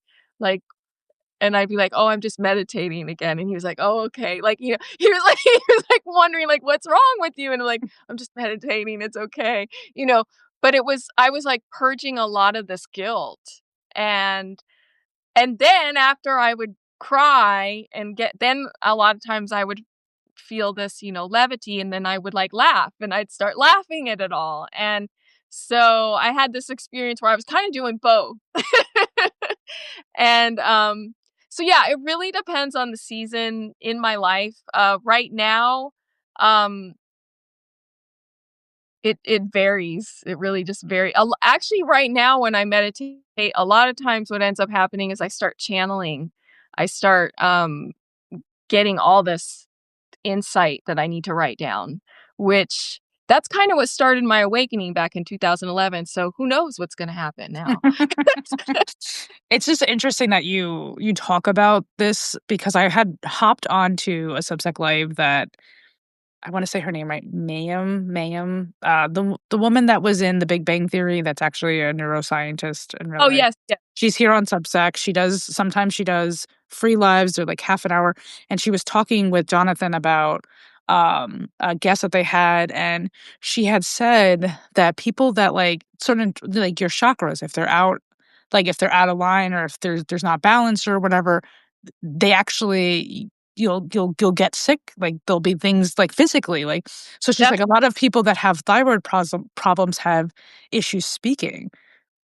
and I'd be like, "Oh, I'm just meditating again," and he was like, "Oh, okay." Like, he was like, he was like wondering, like, "What's wrong with you?" And I'm like, "I'm just meditating. It's okay," you know. But I was like purging a lot of this guilt, and then after I would cry and then a lot of times I would feel this, levity, and then I would like laugh, and I'd start laughing at it all, and so I had this experience where I was kind of doing both. And so yeah, it really depends on the season in my life. Right now, um it varies. It really just varies. Actually, right now when I meditate, a lot of times what ends up happening is I start channeling. I start getting all this insight that I need to write down, which that's kind of what started my awakening back in 2011. So who knows what's going to happen now? it's just interesting that you talk about this because I had hopped onto a Substack Live that I wanna say her name right, Mayim, the woman that was in The Big Bang Theory that's actually a neuroscientist in real Oh, life. yes, yes. She's here on Substack. Sometimes she does free lives. They're like half an hour, and she was talking with Jonathan about, a guest that they had, and she had said that people that, like, certain like, your chakras, if they're out like, if they're out of line or if there's not balance or whatever, they actually you'll get sick, like, there'll be things, like, physically, like so she's like, That's "A lot of people that have thyroid problems have issues speaking."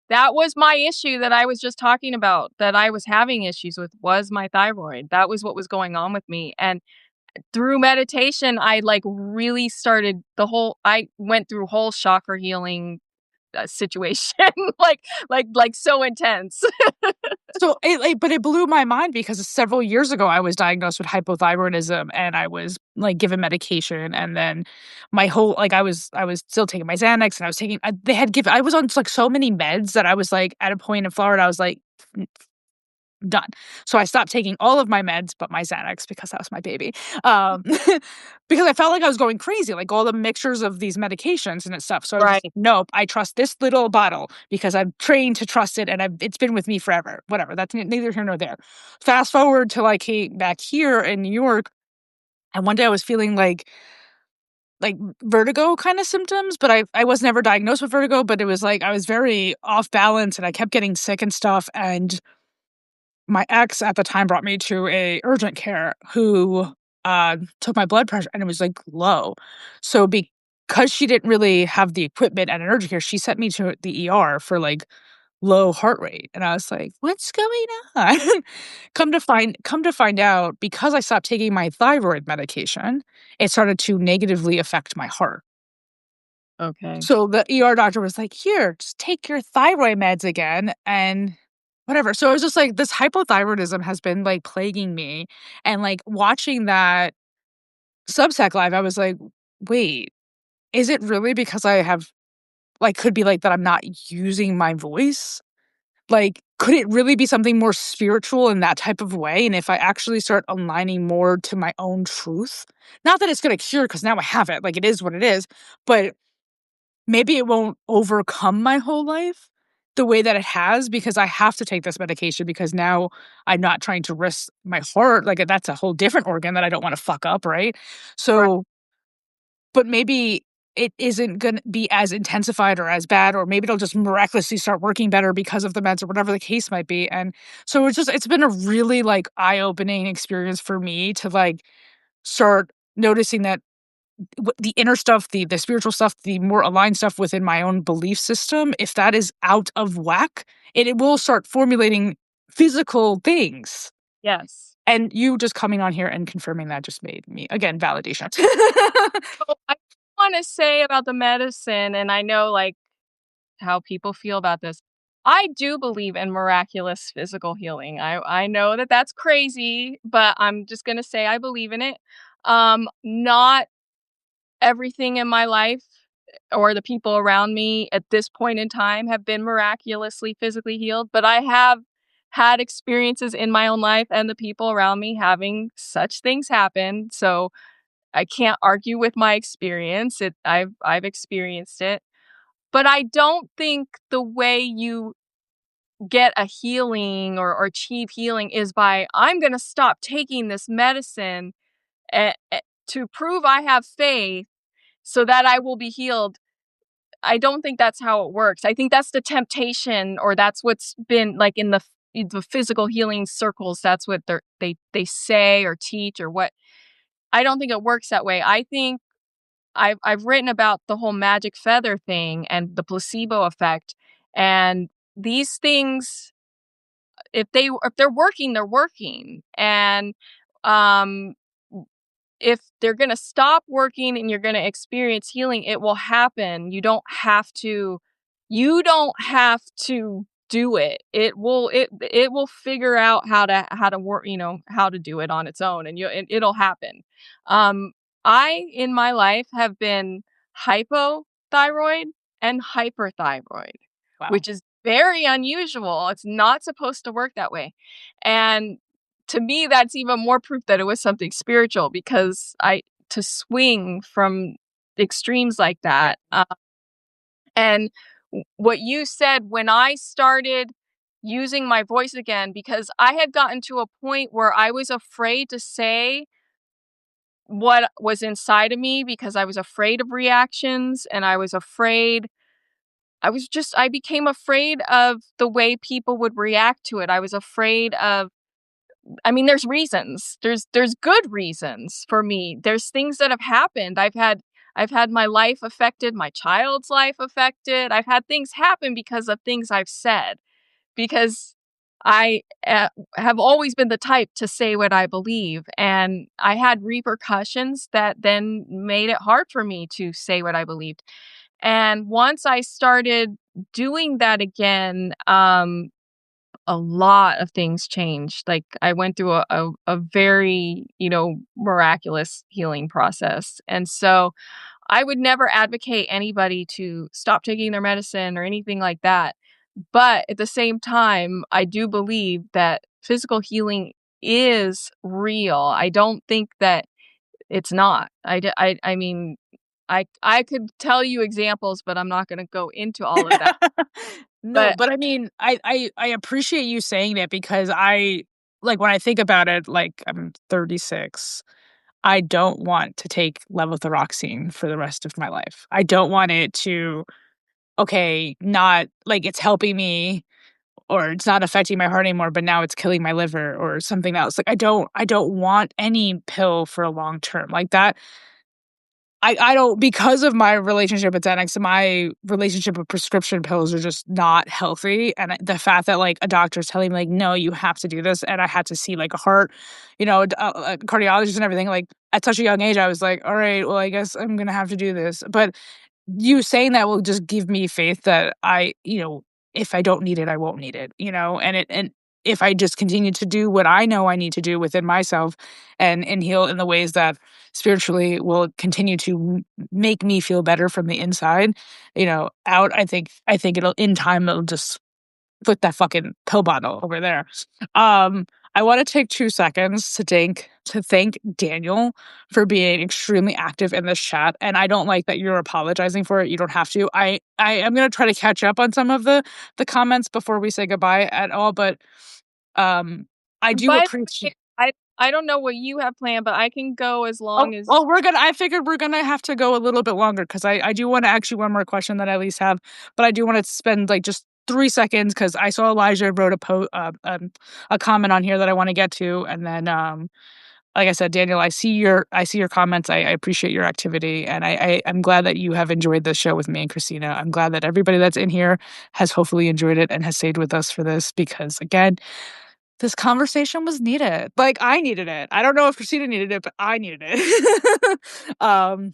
that was my issue that I was just talking about, that I was having issues with, was my thyroid. That was what was going on with me, and through meditation, I, like, really started I went through whole chakra healing, situation, like, so intense. So, but it blew my mind because several years ago, I was diagnosed with hypothyroidism, and I was, like, given medication, and then my whole like, I was still taking my Xanax, and I was taking they had given I was on, like, so many meds that I was, like, at a point in Florida, I was like, done. So I stopped taking all of my meds but my Xanax because that was my baby. Um, because I felt like I was going crazy, like all the mixtures of these medications and stuff. So I was Right, just like, nope, I trust this little bottle because I'm trained to trust it and it's been with me forever. Whatever. That's neither here nor there. Fast forward till I came back here in New York, and one day I was feeling like vertigo kind of symptoms, but I was never diagnosed with vertigo, but it was like I was very off balance and I kept getting sick and stuff. And my ex at the time brought me to a urgent care who, took my blood pressure, and it was, like, low. So because she didn't really have the equipment at an urgent care, she sent me to the ER for, like, low heart rate, and I was like, "What's going on?" Come to find out, because I stopped taking my thyroid medication, it started to negatively affect my heart. okay. So the ER doctor was like, "Here, just take your thyroid meds again and whatever." So it was just like this hypothyroidism has been like plaguing me. And like watching that Substack live, I was like, wait, is it really because I have like could be like that I'm not using my voice? Like, could it really be something more spiritual in that type of way? And if I actually start aligning more to my own truth, not that it's gonna cure because now I have it, like it is what it is, but maybe it won't overcome my whole life the way that it has because I have to take this medication because now I'm not trying to risk my heart, like, that's a whole different organ that I don't wanna fuck up, right? Right, So but maybe it isn't gonna be as intensified or as bad, or maybe it'll just miraculously start working better because of the meds or whatever the case might be, and so it's been a really, like, eye-opening experience for me to, like, start noticing that the inner stuff, the spiritual stuff, the more aligned stuff within my own belief system, if that is out of whack, it will start formulating physical things. yes. And you just coming on here and confirming that just made me again validation. So, I wanna say about the medicine, and I know, like, how people feel about this. I do believe in miraculous physical healing. I know that that's crazy, but I'm just gonna say I believe in it. Not everything in my life or the people around me at this point in time have been miraculously physically healed, but I have had experiences in my own life and the people around me having such things happen. So I can't argue with my experience. I've experienced it. But I don't think the way you get a healing or achieve healing is by I'm going to stop taking this medicine to prove I have faith so that I will be healed. I don't think that's how it works. I think that's the temptation, or that's what's been like in the physical healing circles. That's what they say or teach or what. I don't think it works that way. I think I've written about the whole magic feather thing and the placebo effect, and these things, if they're working, they're working, and um if they're going to stop working and you're going to experience healing, it will happen. You don't have to do it. It will figure out how to work, how to do it on its own, and it'll happen. Um I in my life have been hypothyroid and hyperthyroid, Wow. which is very unusual. It's not supposed to work that way. And to me, that's even more proof that it was something spiritual because to swing from extremes like that. And what you said, when I started using my voice again, because I had gotten to a point where I was afraid to say what was inside of me because I was afraid of reactions, and I became afraid of the way people would react to it. I was afraid of, I mean, there's reasons. There's good reasons for me. There's things that have happened. I've had my life affected, my child's life affected. I've had things happen because of things I've said, because I have always been the type to say what I believe, and I had repercussions that then made it hard for me to say what I believed. And once I started doing that again, a lot of things changed. Like, I went through a very, miraculous healing process. And so I would never advocate anybody to stop taking their medicine or anything like that. But at the same time, I do believe that physical healing is real. I don't think that it's not. I mean, I could tell you examples, but I'm not going to go into all of that. No, But but I mean, I appreciate you saying that because like, when I think about it, like, I'm 36, I don't want to take levothyroxine for the rest of my life. I don't want it to, okay, not like it's helping me or it's not affecting my heart anymore, but now it's killing my liver or something else. Like, I don't want any pill for a long term like that. I don't, because of my relationship with Xanax, my relationship with prescription pills are just not healthy, and the fact that, like, a doctor's telling me, like, "No, you have to do this," and I had to see, like, a heart, a cardiologist and everything, like, at such a young age, I was like, "Alright, well, I guess I'm gonna have to do this," but you saying that will just give me faith that if I don't need it, I won't need it, and if I just continue to do what I know I need to do within myself and heal in the ways that spiritually will continue to make me feel better from the inside, out, I think it'll in time it'll just put that fucking pill bottle over there. Um, I wanna take 2 seconds to thank Daniel for being extremely active in this chat, and I don't like that you're apologizing for it, you don't have to. I am gonna try to catch up on some of the comments before we say goodbye at all, but, um, I do by the way, appreciate. I don't know what you have planned, but I can go as Oh, long as. well, I figured we're gonna have to go a little bit longer because I do wanna ask you one more question that I at least have, but I do wanna spend, like, just 3 seconds because I saw Elijah wrote a comment on here that I wanna get to, and then, like I said, Daniel, I see your comments, I appreciate your activity, and I'm glad that you have enjoyed this show with me and Christina. I'm glad that everybody that's in here has hopefully enjoyed it and has stayed with us for this because, again, this conversation was needed. Like, I needed it. I don't know if Christina needed it, but I needed it. Um,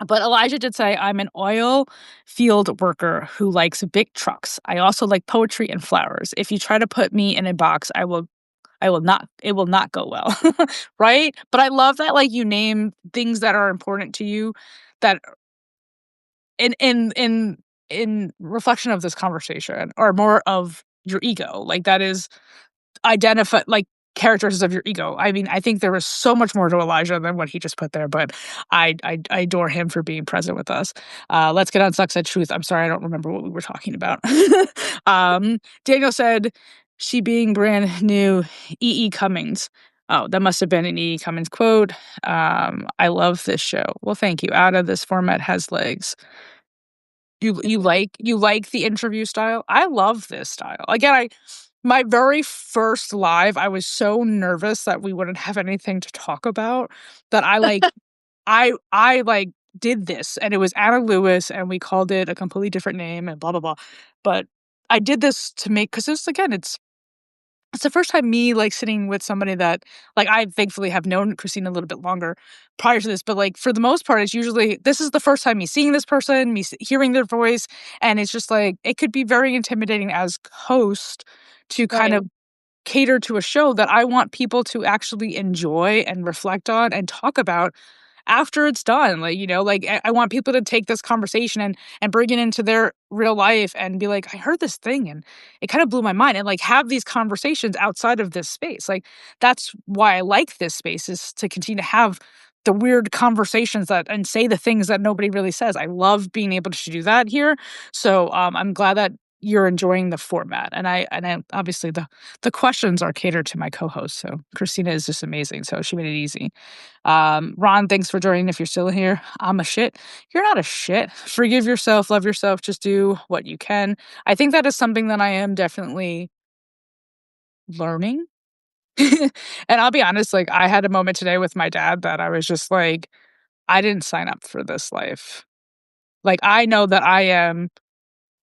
but Elijah did say, "I'm an oil field worker who likes big trucks. I also like poetry and flowers. If you try to put me in a box, I will not it will not go well." Right? But I love that, like, you name things that are important to you that in reflection of this conversation are more of your ego. Like, that is identify like characters of your ego. I mean, I think there was so much more to Elijah than what he just put there, but I adore him for being present with us. Let's get on Sucks at Truth. I'm sorry, I don't remember what we were talking about. Daniel said, "She being brand new, E. Cummings." Oh, that must have been an E. Cummings quote. I love this show. Well, thank you. Out of this format has legs. You like the interview style? I love this style. Again, my very first live, I was so nervous that we wouldn't have anything to talk about that I did this, and it was Anna Lewis, and we called it a completely different name and blah blah blah. But I did this to make because it's the first time me, like, sitting with somebody that, like, I thankfully have known Christina a little bit longer prior to this, but, like, for the most part, it's usually this is the first time me seeing this person, hearing their voice, and it's just, like, it could be very intimidating as host to kind Right. of cater to a show that I want people to actually enjoy and reflect on and talk about after it's done. Like, like, I want people to take this conversation and bring it into their real life and be like, I heard this thing and it kind of blew my mind, and, like, have these conversations outside of this space. Like, that's why I like this space, is to continue to have the weird conversations that and say the things that nobody really says. I love being able to do that here. So I'm glad that you're enjoying the format. And I obviously the questions are catered to my co-host. So Christina is just amazing. So she made it easy. Ron, thanks for joining. If you're still here, I'm a shit. You're not a shit. Forgive yourself, love yourself, just do what you can. I think that is something that I am definitely learning. And I'll be honest, like I had a moment today with my dad that I was just like, I didn't sign up for this life. Like I know that I am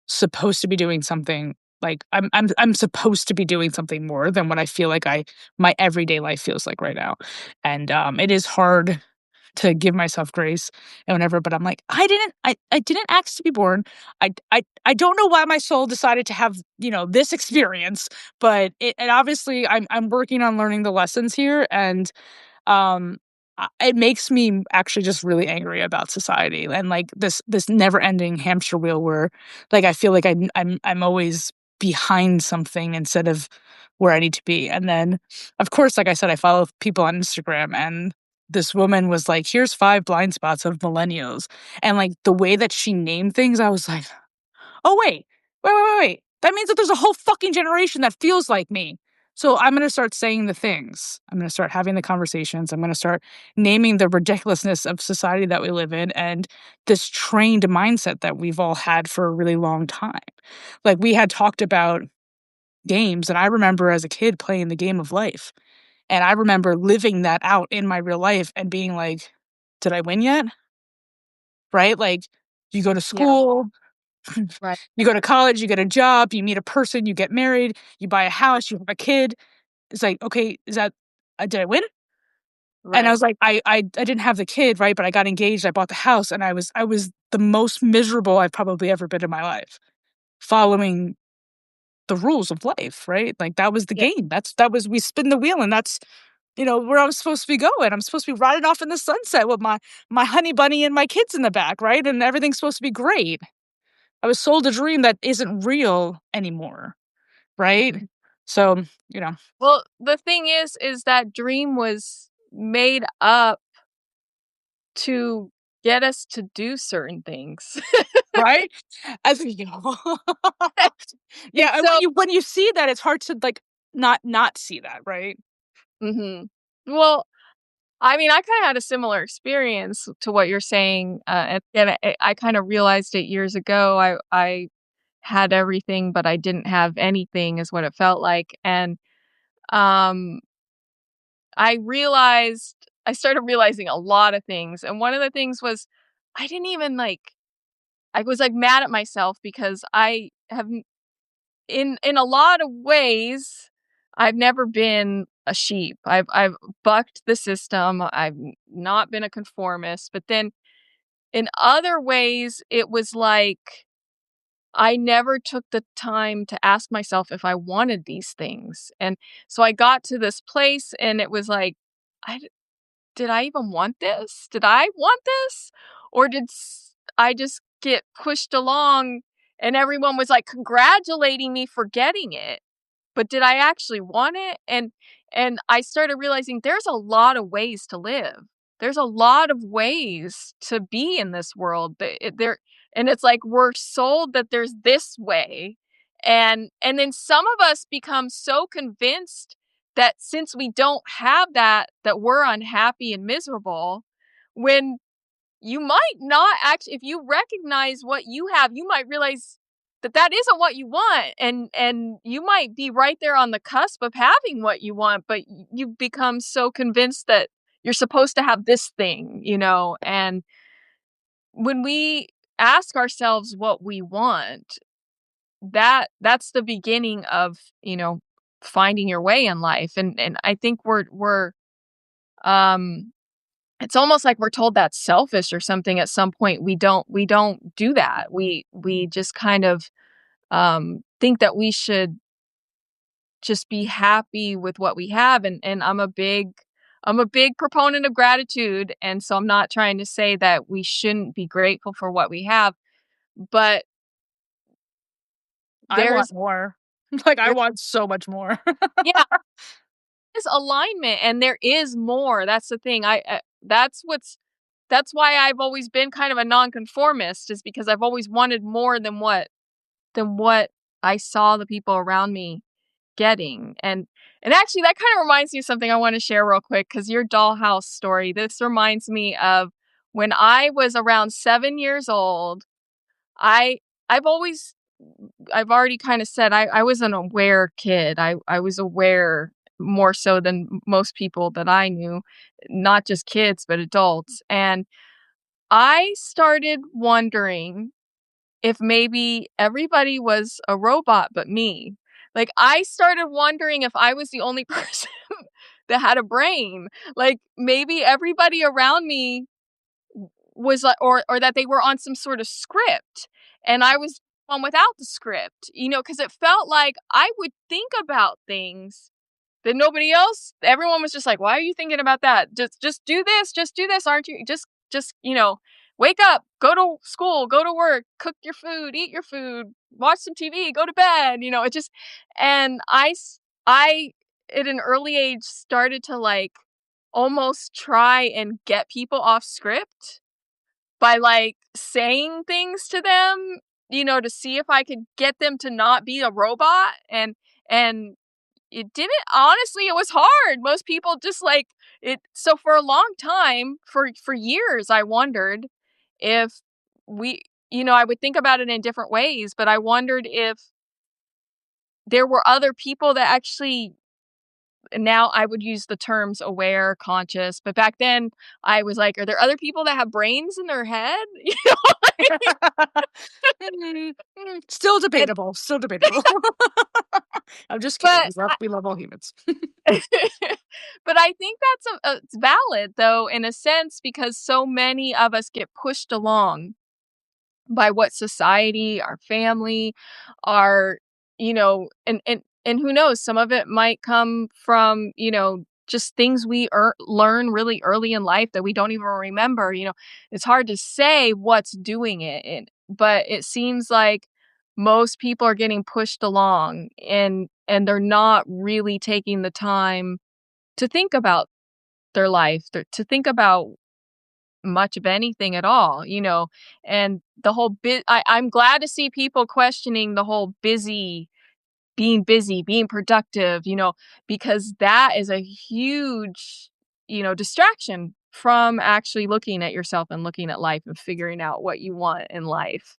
supposed to be doing something like I'm supposed to be doing something more than what I feel like I my everyday life feels like right now. And it is hard to give myself grace and whatever, but I'm like, I didn't ask to be born. I don't know why my soul decided to have, this experience, but and obviously I'm working on learning the lessons here. And um it makes me actually just really angry about society and like this never ending hamster wheel where like I feel like I'm always behind something instead of where I need to be. And then of course, like I said, I follow people on Instagram, and this woman was like, here's 5 blind spots of millennials. And like the way that she named things, I was like, oh, wait. That means that there's a whole fucking generation that feels like me. So I'm going to start saying the things. I'm going to start having the conversations. I'm going to start naming the ridiculousness of society that we live in and this trained mindset that we've all had for a really long time. Like we had talked about games, and I remember as a kid playing the game of life. And I remember living that out in my real life and being like, did I win yet? Right? Like you go to Yeah. school, Right. you go to college, you get a job, you meet a person, you get married, you buy a house, you have a kid. It's like, okay, is that did I win? And I Right. was like, I didn't have the kid, right? But I got engaged, I bought the house, and I was the most miserable I've probably ever been in my life, following the rules of life, right? Like that was the Yeah. game. That was we spin the wheel, and that's where I'm supposed to be going. I'm supposed to be riding off in the sunset with my honey bunny and my kids in the back, right? And everything's supposed to be great. I was sold a dream that isn't real anymore, right? Mhm. So, Well, the thing is that dream was made up to get us to do certain things. right? As And yeah, and so when you see that, it's hard to like not see that, right? mhm. Well, I mean, I kinda had a similar experience to what you're saying, and I kinda realized it years ago. I had everything, but I didn't have anything is what it felt like, and, um, I started realizing a lot of things, and one of the things was I didn't even, I was, mad at myself because I have in a lot of ways, I've never been a sheep. I've bucked the system. I've not been a conformist, but then in other ways, it was like I never took the time to ask myself if I wanted these things. And so I got to this place and it was like, I did I even want this? Did I want this? Or I just get pushed along and everyone was like congratulating me for getting it? But did I actually want it? And I started realizing there's a lot of ways to live. There's a lot of ways to be in this world. And it's like we're sold that there's this way. And then some of us become so convinced that since we don't have that we're unhappy and miserable when you might not actually if you recognize what you have, you might realize that that isn't what you want and you might be right there on the cusp of having what you want, but you become so convinced that you're supposed to have this thing, and when we ask ourselves what we want, that's the beginning of, finding your way in life. And I think we're um it's almost like we're told that's selfish or something at some point. We don't do that. We just kind of think that we should just be happy with what we have. And I'm a big proponent of gratitude, and so I'm not trying to say that we shouldn't be grateful for what we have, but I want there's more. Like I there want so much more. yeah, is alignment, and there is more. That's the thing. That's why I've always been kind of a nonconformist, is because I've always wanted more than what I saw the people around me getting. And actually that kind of reminds me of something I want to share real quick, because your dollhouse story, this reminds me of when I was around 7 years old. I I've always I've already kind of said I was an aware kid. I was aware more so than most people that I knew, not just kids, but adults. And I started wondering if maybe everybody was a robot but me. Like, I started wondering if I was the only person that had a brain. Like, maybe everybody around me was like, or that they were on some sort of script, and I was on without the script, because it felt like I would think about things that nobody else, everyone was just like, "Why are you thinking about that? Just do this, aren't you? Just, wake up, go to school, go to work, cook your food, eat your food, watch some TV, go to bed." It just, and I at an early age started to like almost try and get people off script by like saying things to them, to see if I could get them to not be a robot. And it didn't, honestly, it was hard. Most people just like it. So for a long time, for years, I wondered if we, I would think about it in different ways, but I wondered if there were other people that actually, now I would use the terms aware, conscious, but back then I was like, are there other people that have brains in their head? Mm, still And debatable. Still debatable. I'm just kidding. but We love all humans. but I think that's it's valid though, in a sense, because so many of us get pushed along by what society, our family, our, and who knows, some of it might come from, just things we learn really early in life that we don't even remember. It's hard to say what's doing it, but it seems like most people are getting pushed along, and they're not really taking the time to think about their life, to think about much of anything at all, and the whole bit. I'm glad to see people questioning the whole busy, being productive, because that is a huge, distraction from actually looking at yourself and looking at life and figuring out what you want in life.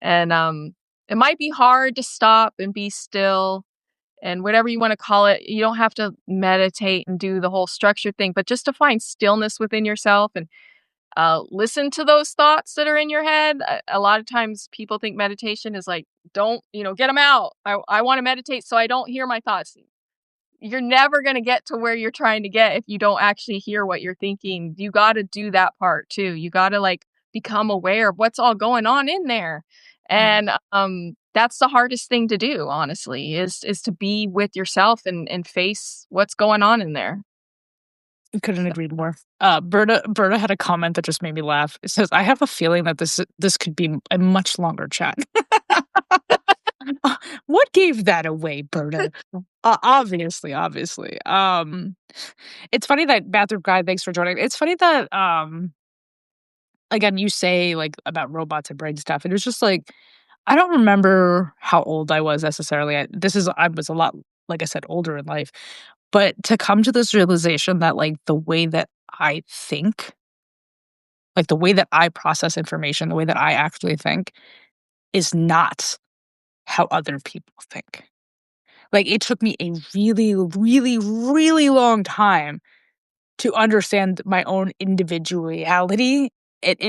And it might be hard to stop and be still and whatever you want to call it. You don't have to meditate and do the whole structured thing, but just to find stillness within yourself and listen to those thoughts that are in your head. A lot of times people think meditation is like, don't, get them out. I want to meditate so I don't hear my thoughts. You're never going to get to where you're trying to get if you don't actually hear what you're thinking. You got to do that part too. You got to like become aware of what's all going on in there. Mm, And that's the hardest thing to do, honestly, is to be with yourself and face what's going on in there. couldn't So, agree more. Berta had a comment that just made me laugh. It says, "I have a feeling that this could be a much longer chat." What gave that away, Berta? Obviously, obviously. It's funny that Bathroom Guy, thanks for joining. It's funny that again, you say like about robots and brain stuff, and it's just like I don't remember how old I was necessarily. I was a lot, like I said, older in life, but to come to this realization that like the way that I think, like the way that I process information, the way that I actually think, is not how other people think. Like it took me a really, really, really long time to understand my own individuality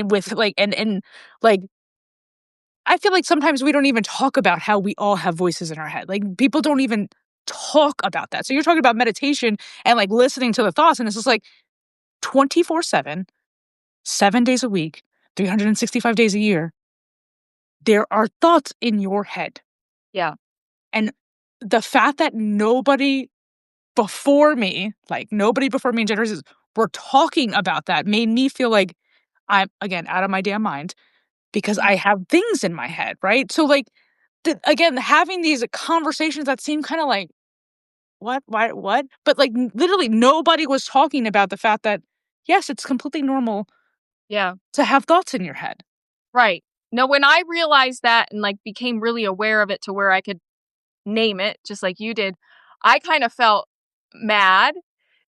with like and like I feel like sometimes we don't even talk about how we all have voices in our head. Like people don't even talk about that. So you're talking about meditation and like listening to the thoughts, and it's just like 24/7, 7 days a week, 365 days a year. There are thoughts in your head. yeah. And the fact that nobody before me in generations were talking about that made me feel like I'm again out of my damn mind because I have things in my head, right? So like again, having these conversations that seem kind of like what? Why? What? But like literally nobody was talking about the fact that yes, it's completely normal Yeah. to have thoughts in your head. Right. No, when I realized that and like became really aware of it to where I could name it, just like you did, I kind of felt mad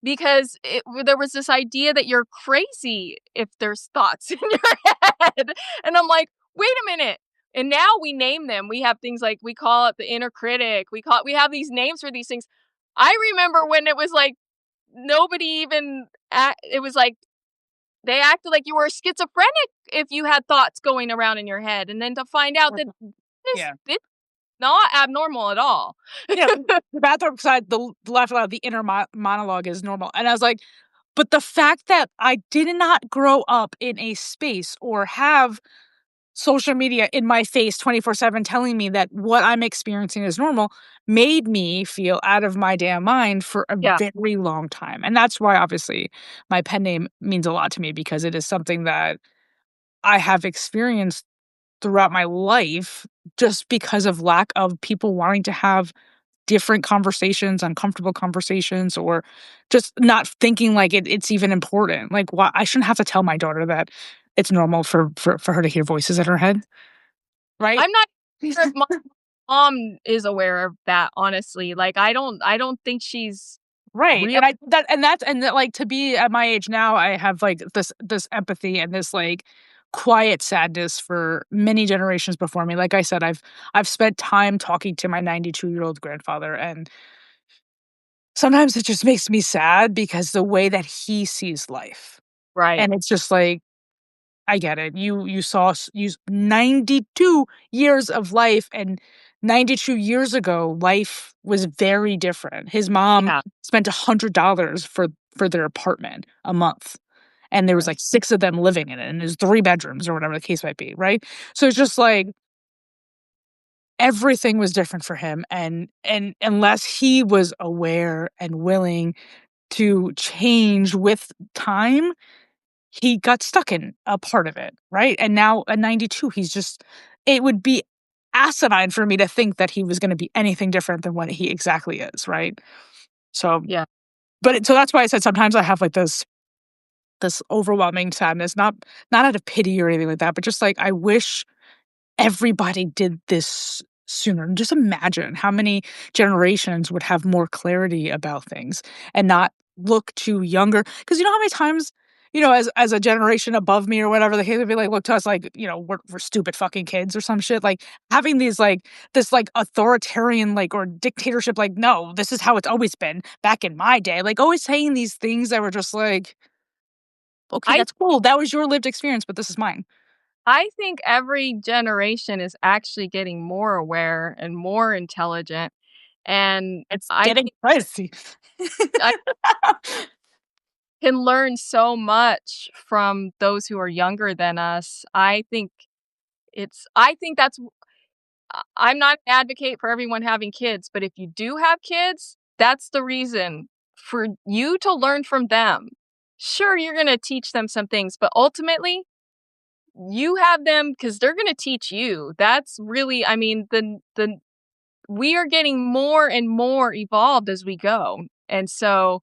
because there was this idea that you're crazy if there's thoughts in your head. And I'm like, wait a minute. And now we name them. We have things like we call it the inner critic. We have these names for these things. I remember when it was like nobody even it was like they acted like you were schizophrenic if you had thoughts going around in your head. And then to find out that Yeah. this not abnormal at all. Yeah, the bathroom side, the laugh aloud, the inner monologue is normal. And I was like, but the fact that I did not grow up in a space or have social media in my face 24/7 telling me that what I'm experiencing is normal made me feel out of my damn mind for a Yeah, very long time. And that's why obviously my pen name means a lot to me because it is something that I have experienced throughout my life just because of lack of people wanting to have different conversations, uncomfortable conversations, or just not thinking like it's even important. Like, why I shouldn't have to tell my daughter that it's normal for her to hear voices in her head, right? I'm not sure if my mom is aware of that, honestly. Like, I don't think she's Right. real. And that's like to be at my age now, I have like this empathy and this like quiet sadness for many generations before me. Like I said, I've spent time talking to my 92-year-old grandfather, and sometimes it just makes me sad because the way that he sees life. Right. And it's just like, I get it. You saw 92 years of life, and 92 years ago, life was very different. His mom Yeah. spent $100 for their apartment a month, and there was, Right. like, 6 of them living in it, and there's 3 bedrooms or whatever the case might be, right? So it's just like everything was different for him, and unless he was aware and willing to change with time, he got stuck in a part of it, right? And now at 92, he's just it would be asinine for me to think that he was gonna be anything different than what he exactly is, right? So Yeah. so that's why I said sometimes I have, like, this overwhelming sadness, not out of pity or anything like that, but just, like, I wish everybody did this sooner. Just imagine how many generations would have more clarity about things and not look to younger. Because you know how many times, as a generation above me or whatever, they would be like, look to us like, we're stupid fucking kids or some shit. Like having these like this like authoritarian like or dictatorship, like, no, this is how it's always been back in my day. Like always saying these things that were just like, okay, I that's cool. That was your lived experience, but this is mine. I think every generation is actually getting more aware and more intelligent, and It's I getting think crazy. I can learn so much from those who are younger than us. I think that's I'm not an advocate for everyone having kids, but if you do have kids, that's the reason for you to learn from them. Sure, you're going to teach them some things, but ultimately, you have them because they're going to teach you. That's really, I mean, the we are getting more and more evolved as we go, and so,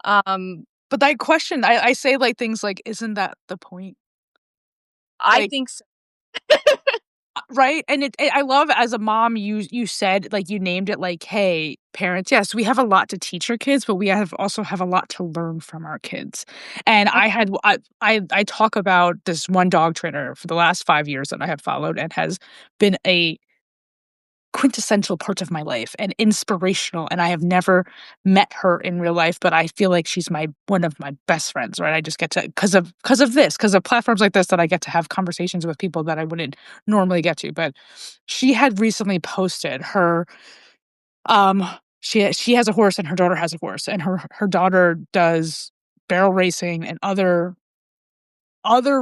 um, But that question, I say, like, things like, "Isn't that the point?" I Like, think so. right? And I love as a mom, you said, like, you named it, like, "Hey, parents, yes, we have a lot to teach our kids, but we also have a lot to learn from our kids." And I talk about this one dog trainer for the last 5 years that I have followed and has been a quintessential part of my life and inspirational, and I have never met her in real life, but I feel like she's my one of my best friends, right? I just get to because of platforms like this that I get to have conversations with people that I wouldn't normally get to. But she had recently posted her um she has a horse and her daughter has a horse, and her daughter does barrel racing and other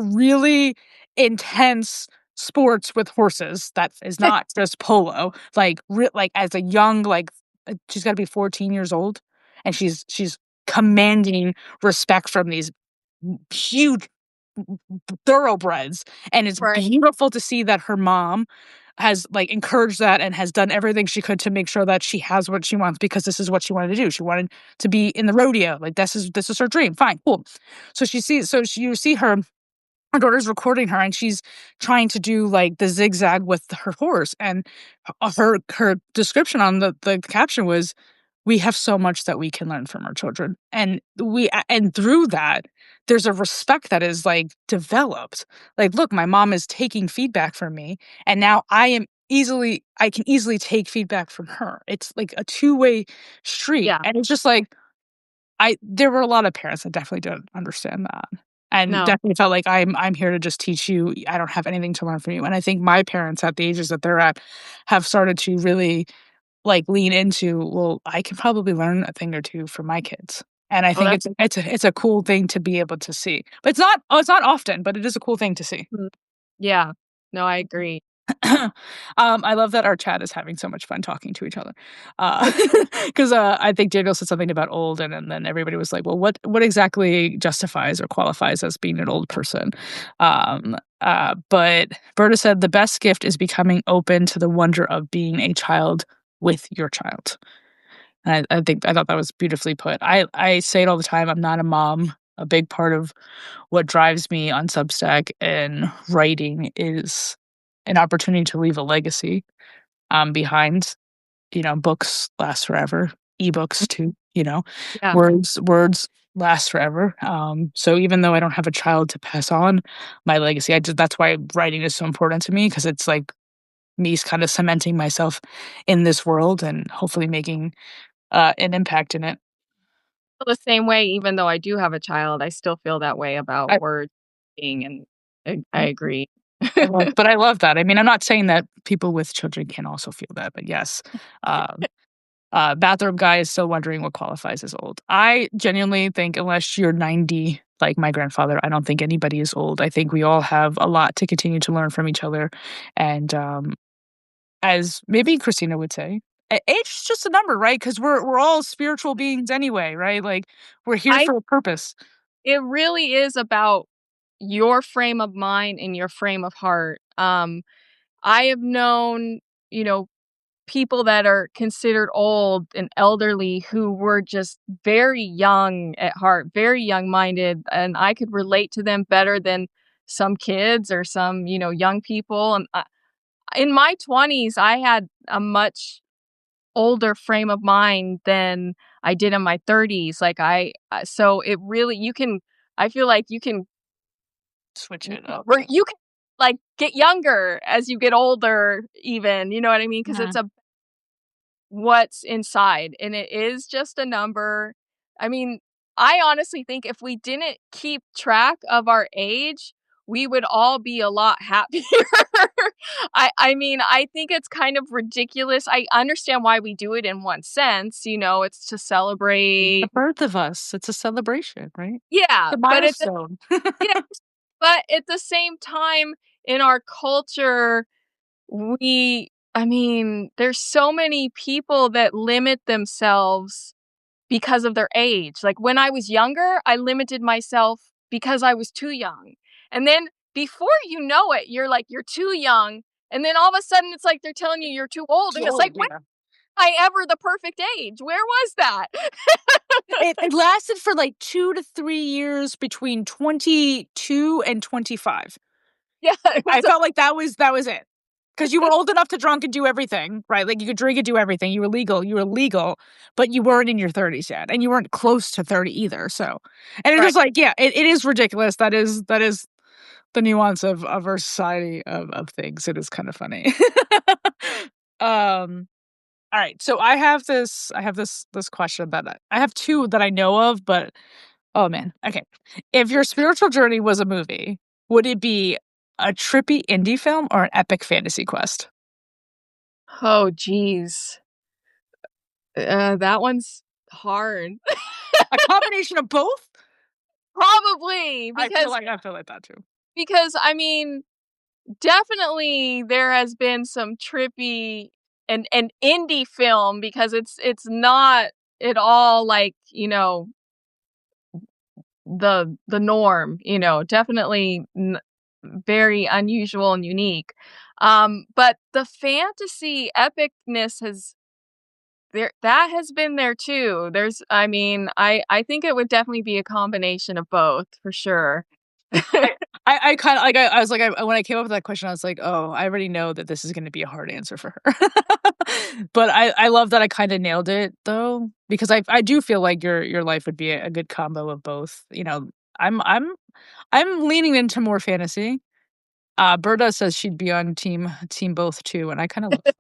really intense sports with horses that is not just polo. Like, like, as a young, like, she's gotta be 14 years old, and she's commanding respect from these huge thoroughbreds, and it's Right. beautiful to see that her mom, has like encouraged that and has done everything she could to make sure that she has what she wants because this is what she wanted to do. She wanted to be in the rodeo. Like this is her dream. Fine, cool. You see her daughter's recording her and she's trying to do like the zigzag with her horse, and her description on the caption was, we have so much that we can learn from our children, and through that there's a respect that is like developed. Like, look, my mom is taking feedback from me, and now I can easily take feedback from her. It's like a two-way street, Yeah. and it's just like, I there were a lot of parents that definitely don't understand that, and No. definitely felt like I'm here to just teach you. I don't have anything to learn from you. And I think my parents at the ages that they're at have started to really like lean into, well, I can probably learn a thing or two from my kids. And I Oh, think that's it's a cool thing to be able to see. But it's not often, but it is a cool thing to see. mm, yeah. No, I agree. I love that our chat is having so much fun talking to each other. Because I think Daniel said something about old, and then everybody was like, well, what exactly justifies or qualifies as being an old person? But Berta said the best gift is becoming open to the wonder of being a child with your child. And I thought that was beautifully put. I say it all the time. I'm not a mom. A big part of what drives me on Substack and writing is an opportunity to leave a legacy behind. Books last forever, ebooks too. Yeah. Words last forever. So even though I don't have a child to pass on my legacy, that's why writing is so important to me, because it's like me kind of cementing myself in this world and hopefully making an impact in it. Feel the same way, even though I do have a child, I still feel that way about I, words being, and I agree. I love that. I mean, I'm not saying that people with children can also feel that, but yes. Um, Bathrobe guy is still wondering what qualifies as old. I genuinely think unless you're 90, like my grandfather, I don't think anybody is old. I think we all have a lot to continue to learn from each other. And as maybe Christina would say, age is just a number, right? Because we're all spiritual beings anyway, right? Like, we're here I for a purpose. It really is about your frame of mind and your frame of heart. I have known, you know, people that are considered old and elderly who were just very young at heart, very young-minded, and I could relate to them better than some kids or some, young people. And in my 20s, I had a much older frame of mind than I did in my 30s. Like, so it really, I feel like Switch it up. you can, like, get younger as you get older even, you know what I mean? Because Mhm. it's a what's inside, and it is just a number. I mean, I honestly think if we didn't keep track of our age, we would all be a lot happier. I mean, I think it's kind of ridiculous. I understand why we do it in one sense, it's to The celebrate. birth of us. It's a celebration, right? Yeah, The milestone. yeah, but at the same time, in our culture, I mean, there's so many people that limit themselves because of their age. Like, when I was younger, I limited myself because I was too young. And then before you know it, you're like, you're too young. And then all of a sudden, it's like they're telling you you're too old. Too And it's like, old, when yeah. was I ever the perfect age? Where was that? It lasted for like 2 to 3 years between 22 and 25. Yeah, it I was a, felt like that was it. Because you were old enough to drunk and do everything, right? Like, you could drink and do everything. You were legal, but you weren't in your 30s yet, and you weren't close to 30 either, so. And it's right. just like, yeah, it is ridiculous. That is the nuance of our society of things. It is kind of funny. Um All right, so I have this question that I have two that I know of, but oh man, okay. If your spiritual journey was a movie, would it be a trippy indie film or an epic fantasy quest? Oh, geez. That one's hard. A combination of both? Probably I feel like that too. I mean, definitely there has been some trippy and indie film, because it's not at all like, the norm, definitely very unusual and unique. But the fantasy epicness has been there too. I think it would definitely be a combination of both for sure. I kind of like I was like when I came up with that question, I was like, oh, I already know that this is going to be a hard answer for her. But I love that I kind of nailed it though, because I do feel like your life would be a good combo of both. You know, I'm I'm I'm leaning into more fantasy. Berta says she'd be on team both too, and I kind of love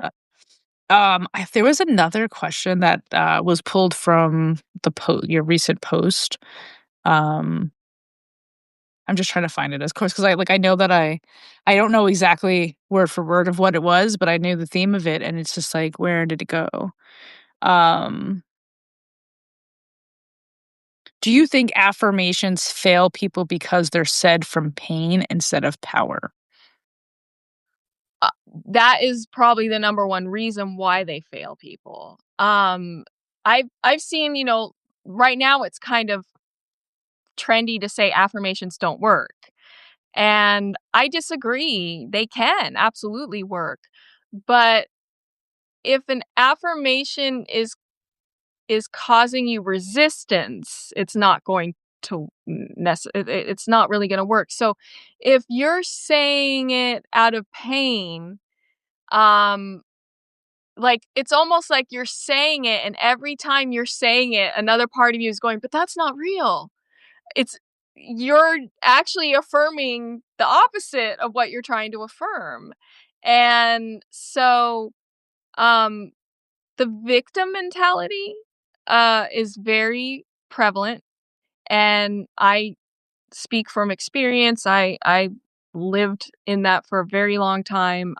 that. There was another question that was pulled from your recent post. Um, I'm just trying to find it, of course, because I know that I don't know exactly word for word of what it was, but I knew the theme of it, and it's just like, where did it go? Um, do you think affirmations fail people because they're said from pain instead of power? Uh, that is probably the number one reason why they fail people. I've seen, right now it's kind of trendy to say affirmations don't work. And I disagree. They can absolutely work. But if an affirmation is causing you resistance, it's not going to it's not really going to work. So if you're saying it out of pain, um like it's almost like you're saying it and every time you're saying it another part of you is going, but that's not real. It's You're actually affirming the opposite of what you're trying to affirm. And so um the victim mentality is very prevalent, and I speak from experience. I lived in that for a very long time.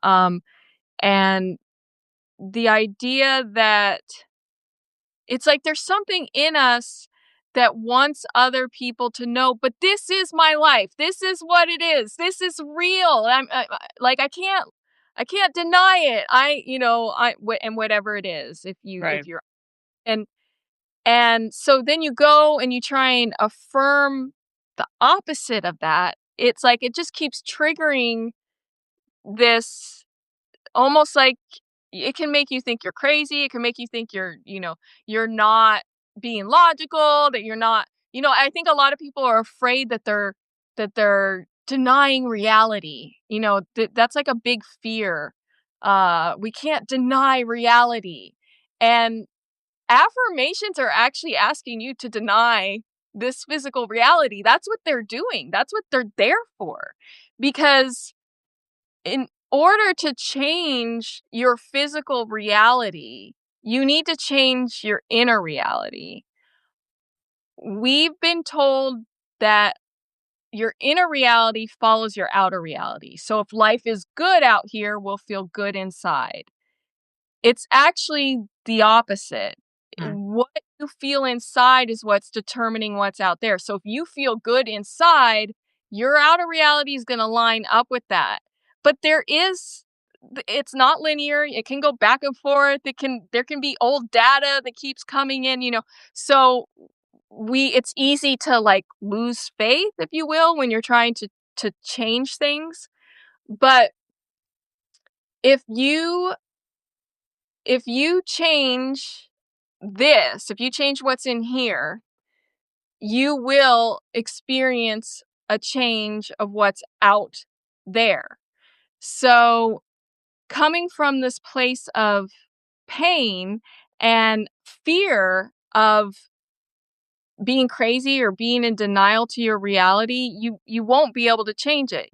And the idea that it's like there's something in us that wants other people to know, but this is my life. This is what it is. This is real. Like I can't deny it. And whatever it is, Right. if you're and so then you go and you try and affirm the opposite of that. It's like it just keeps triggering this, almost like it can make you think you're crazy. It can make you think you're not being logical, that you're not, I think a lot of people are afraid that they're denying reality. That's like a big fear. We can't deny reality. And affirmations are actually asking you to deny this physical reality. That's what they're doing. That's what they're there for. Because in order to change your physical reality, you need to change your inner reality. We've been told that your inner reality follows your outer reality. So if life is good out here, we'll feel good inside. It's actually the opposite. Mm. What you feel inside is what's determining what's out there. So if you feel good inside, your outer reality is going to line up with that. But it's not linear. It can go back and forth. There can be old data that keeps coming in. So it's easy to like lose faith, if you will, when you're trying to change things. But if you if you change if you change what's in here, you will experience a change of what's out there. So, coming from this place of pain and fear of being crazy or being in denial to your reality, you won't be able to change it.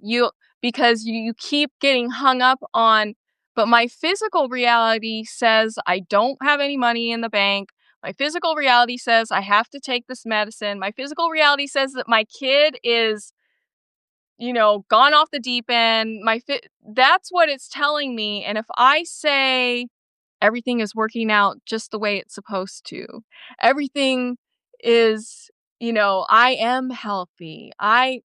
Because you keep getting hung up on, but my physical reality says I don't have any money in the bank. My physical reality says I have to take this medicine. My physical reality says that my kid is, gone off the deep end. That's what it's telling me. And if I say everything is working out just the way it's supposed to, everything is, I am healthy. I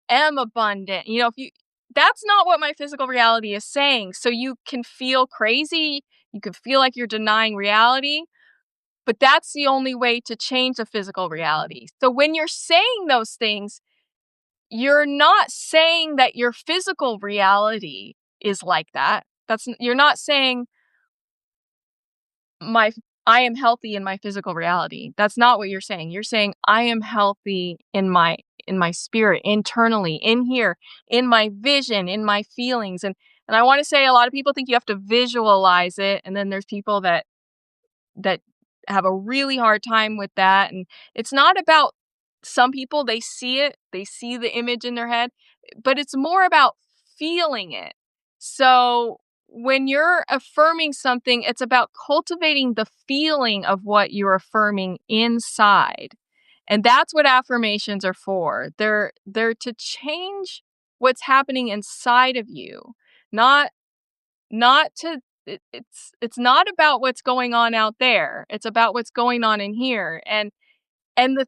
am abundant. If you That's not what my physical reality is saying. So you can feel crazy, you can feel like you're denying reality, but that's the only way to change the physical reality. So when you're saying those things, you're not saying that your physical reality is like that. You're not saying my I am healthy in my physical reality. That's not what you're saying. You're saying I am healthy in my spirit, internally, in here, in my vision, in my feelings. And I want to say a lot of people think you have to visualize it, and then there's people that have a really hard time with that. And it's not about, some people, they see it, they see the image in their head, but it's more about feeling it. So when you're affirming something, it's about cultivating the feeling of what you're affirming inside. And that's what affirmations are for. They're to change what's happening inside of you, not not to it's not about what's going on out there. It's about what's going on in here. And the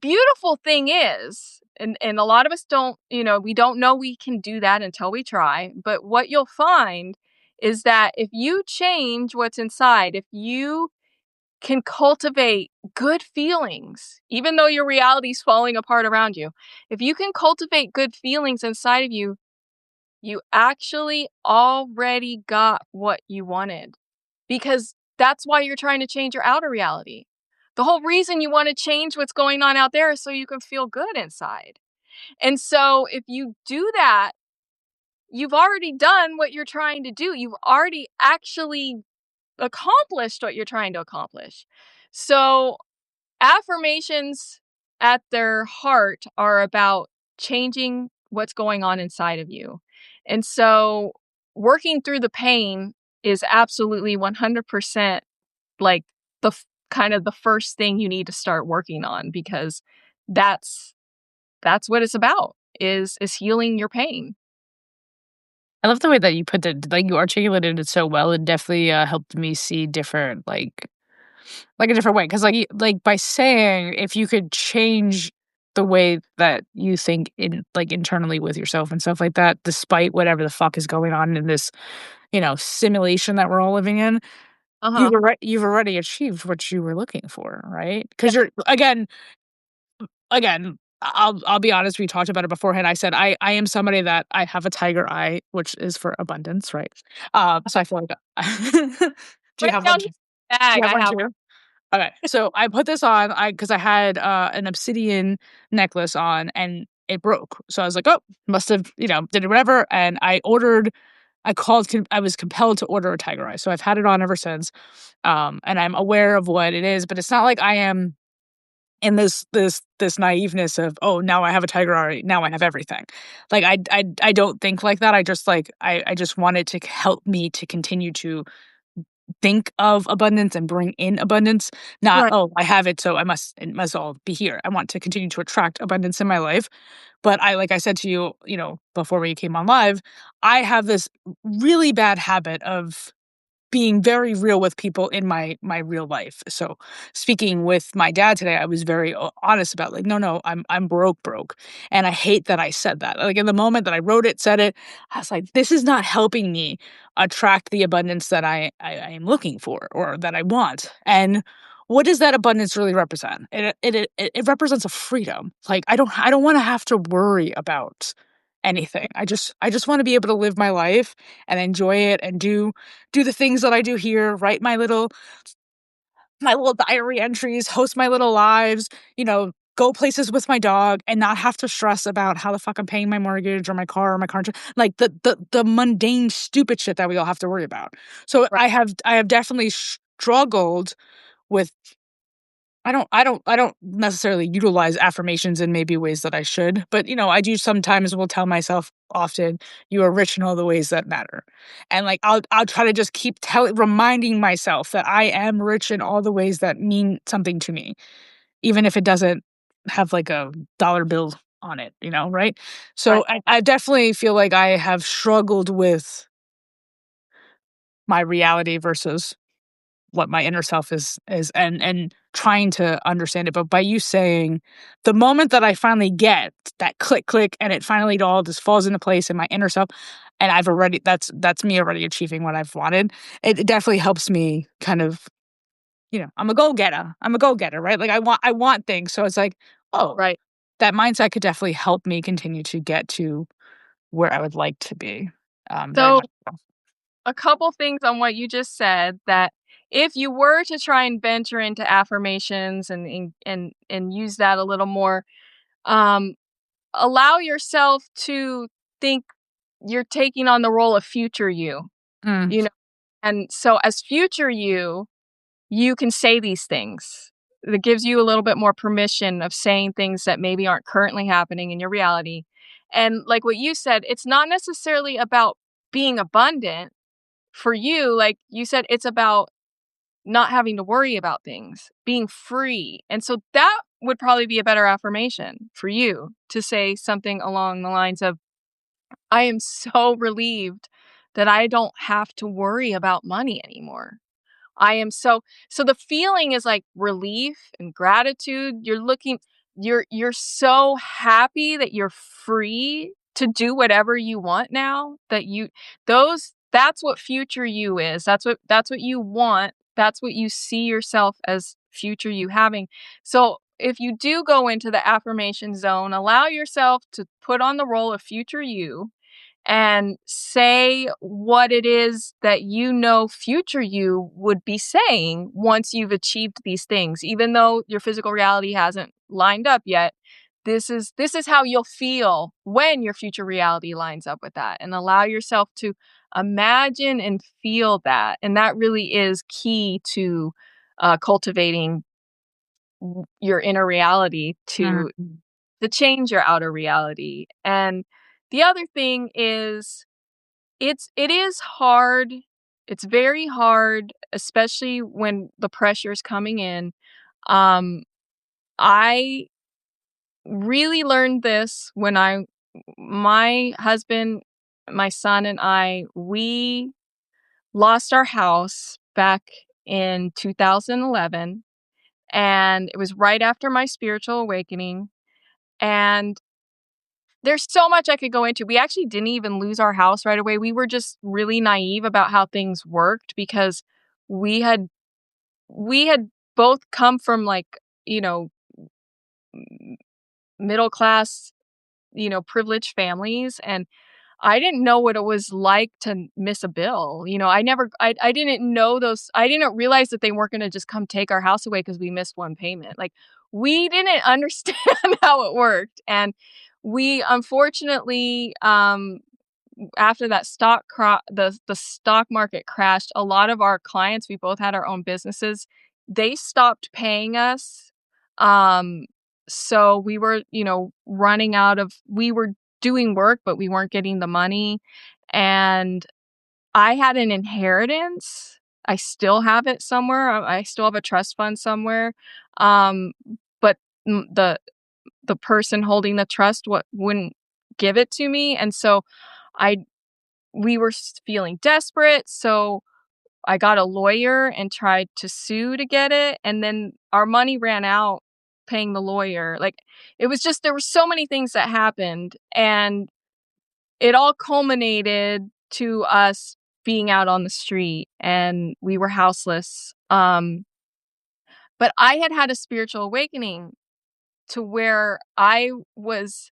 beautiful thing is, and a lot of us don't, we don't know we can do that until we try, but what you'll find is that if you change what's inside, if you can cultivate good feelings, even though your reality's falling apart around you, if you can cultivate good feelings inside of you, you actually already got what you wanted, because that's why you're trying to change your outer reality. The whole reason you want to change what's going on out there is so you can feel good inside. And so if you do that, you've already done what you're trying to do. You've already actually accomplished what you're trying to accomplish. So affirmations at their heart are about changing what's going on inside of you. And so working through the pain is absolutely 100% like kind of the first thing you need to start working on, because that's that's what it's about, is healing your pain. I love the way that you put that, like, you articulated it so well. It definitely, helped me see different, like, a different way. Because like, by saying if you could change the way that you think internally with yourself and stuff like that, despite whatever the fuck is going on in this, simulation that we're all living in, Uh-huh. you've already achieved what you were looking for, right? Yeah. Because you're again, I'll be honest, we talked about it beforehand. I said I am somebody that I have a tiger eye, which is for abundance, right? So I feel like do you Right have one down too? here Do in the you bag, have I one have too? Okay, so I put this on, because I had, an obsidian necklace on and it broke. So I was like, "Oh, must have, did it whatever," and I was compelled to order a tiger eye. So I've had it on ever since, and I'm aware of what it is, but it's not like I am in this naiveness of, "Oh, now I have a tiger eye, now I have everything." Like, I don't think like that. I just, I just want it to help me to continue to think of abundance and bring in abundance, not, right. "Oh, I have it, so it must all be here." I want to continue to attract abundance in my life, but like I said to you, before we came on live, I have this really bad habit of being very real with people in my real life. So speaking with my dad today, I was very honest about, like, no, I'm broke, and I hate that I said that. Like, in the moment that I wrote it, said it, I was like, this is not helping me attract the abundance that I am looking for or that I want. And what does that abundance really represent? It represents a freedom. Like, I don't want to have to worry about anything. I just want to be able to live my life and enjoy it and do the things that I do here, write my little diary entries, host my little lives, go places with my dog and not have to stress about how the fuck I'm paying my mortgage or my car like the mundane stupid shit that we all have to worry about. So Right. I have definitely struggled with I don't necessarily utilize affirmations in maybe ways that I should, but, I do sometimes will tell myself often, "You are rich in all the ways that matter." And, like, I'll try to just keep reminding myself that I am rich in all the ways that mean something to me, even if it doesn't have, like, a dollar bill on it, right? Right. So I definitely feel like I have struggled with my reality versus what my inner self is and trying to understand it. But by you saying, the moment that I finally get that click and it finally all just falls into place in my inner self, and that's me already achieving what I've wanted, it definitely helps me kind of, I'm a go-getter, right? Like, I want things. So it's like, oh, Right. that mindset could definitely help me continue to get to where I would like to be. Very So much so. a couple things on what you just said, that if you were to try and venture into affirmations and use that a little more, um, allow yourself to think you're taking on the role of future you, Mm, you know? And so as future you can say these things. That gives you a little bit more permission of saying things that maybe aren't currently happening in your reality. And like what you said, it's not necessarily about being abundant for you. Like you said, it's about not having to worry about things, being free. And so that would probably be a better affirmation for you to say something along the lines of, I am so relieved that I don't have to worry about money anymore. I am so the feeling is like relief and gratitude. You're so happy that you're free to do whatever you want now, that you those that's what future you is. That's what you want. That's what you see yourself as future you having. So if you do go into the affirmation zone, allow yourself to put on the role of future you and say what it is that you know future you would be saying once you've achieved these things. Even though your physical reality hasn't lined up yet, this is how you'll feel when your future reality lines up with that, and allow yourself to imagine and feel that. And that really is key to cultivating your inner reality mm, to change your outer reality. And the other thing is, it is hard. It's very hard, especially when the pressure is coming in. Um, I really learned this when my husband, my son, and we lost our house back in 2011, and it was right after my spiritual awakening. And there's so much I could go into. We actually didn't even lose our house right away. We were just really naive about how things worked because we had we had both come from, like, you know, middle class, privileged families, and I didn't know what it was like to miss a bill. I didn't know those. I didn't realize that they weren't going to just come take our house away because we missed one payment. Like, we didn't understand how it worked. And we unfortunately, after that the stock market crashed, a lot of our clients, we both had our own businesses, they stopped paying us. Um, so we were, running out of we were doing work, but we weren't getting the money. And I had an inheritance. I still have it somewhere. I still have a trust fund somewhere. But the person holding the trust wouldn't give it to me, and so I we were feeling desperate. So I got a lawyer and tried to sue to get it, and then our money ran out paying the lawyer. Like, it was just there were so many things that happened, and it all culminated to us being out on the street, and we were houseless. But I had had a spiritual awakening to where I was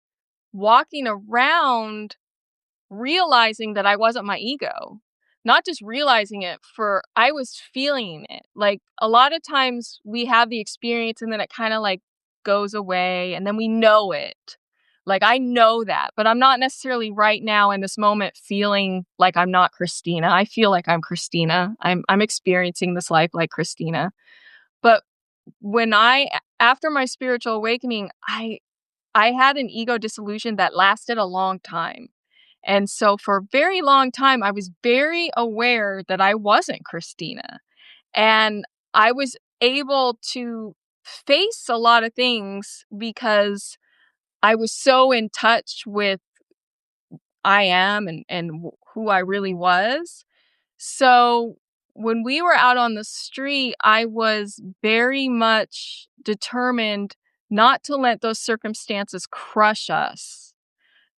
walking around realizing that I wasn't my ego. Not just realizing it, for I was feeling it. Like, a lot of times we have the experience and then it kind of like goes away and then we know it. Like, I know that, but I'm not necessarily right now in this moment feeling like I'm not Kristina. I feel like I'm Kristina. I'm experiencing this life like Kristina. But when I after my spiritual awakening, I had an ego dissolution that lasted a long time. And so for a very long time, I was very aware that I wasn't Kristina. And I was able to face a lot of things because I was so in touch with I am and who I really was. So when we were out on the street, I was very much determined not to let those circumstances crush us.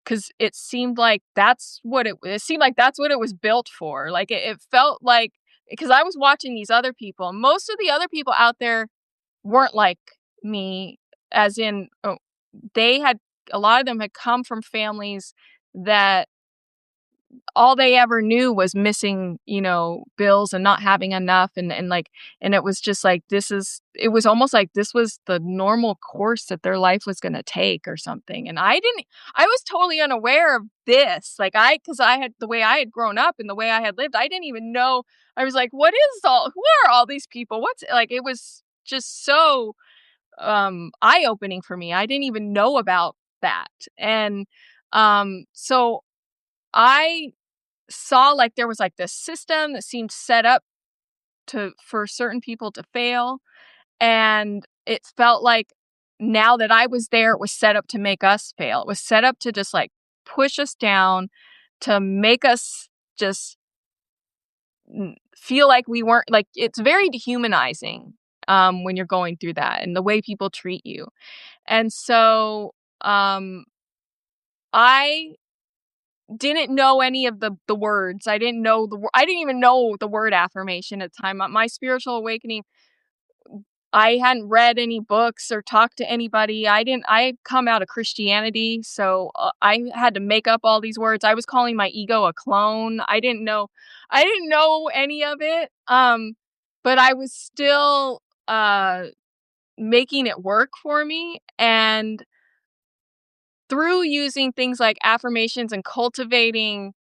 'Cause it seemed like that's what it was built for. Like, it felt like, because I was watching these other people. Most of the other people out there weren't like me, as in, they had a lot of them had come from families that all they ever knew was missing, bills and not having enough, and it was just like it was almost like this was the normal course that their life was going to take or something. And I was totally unaware of this. Like cuz I had the way I had grown up and the way I had lived, I didn't even know. I was like, who are all these people? What's like it was just so eye-opening for me. I didn't even know about that. And so I saw like there was like this system that seemed set up to for certain people to fail, and it felt like now that I was there it was set up to make us fail. It was set up to just like push us down, to make us just feel like we weren't, like it's very dehumanizing when you're going through that and the way people treat you. And so I didn't know any of the words. I didn't know I didn't even know the word affirmation at the time. My spiritual awakening, I hadn't read any books or talked to anybody. I had come out of Christianity, so I had to make up all these words. I was calling my ego a clone. I didn't know any of it. But I was still making it work for me, and through using things like affirmations and cultivating,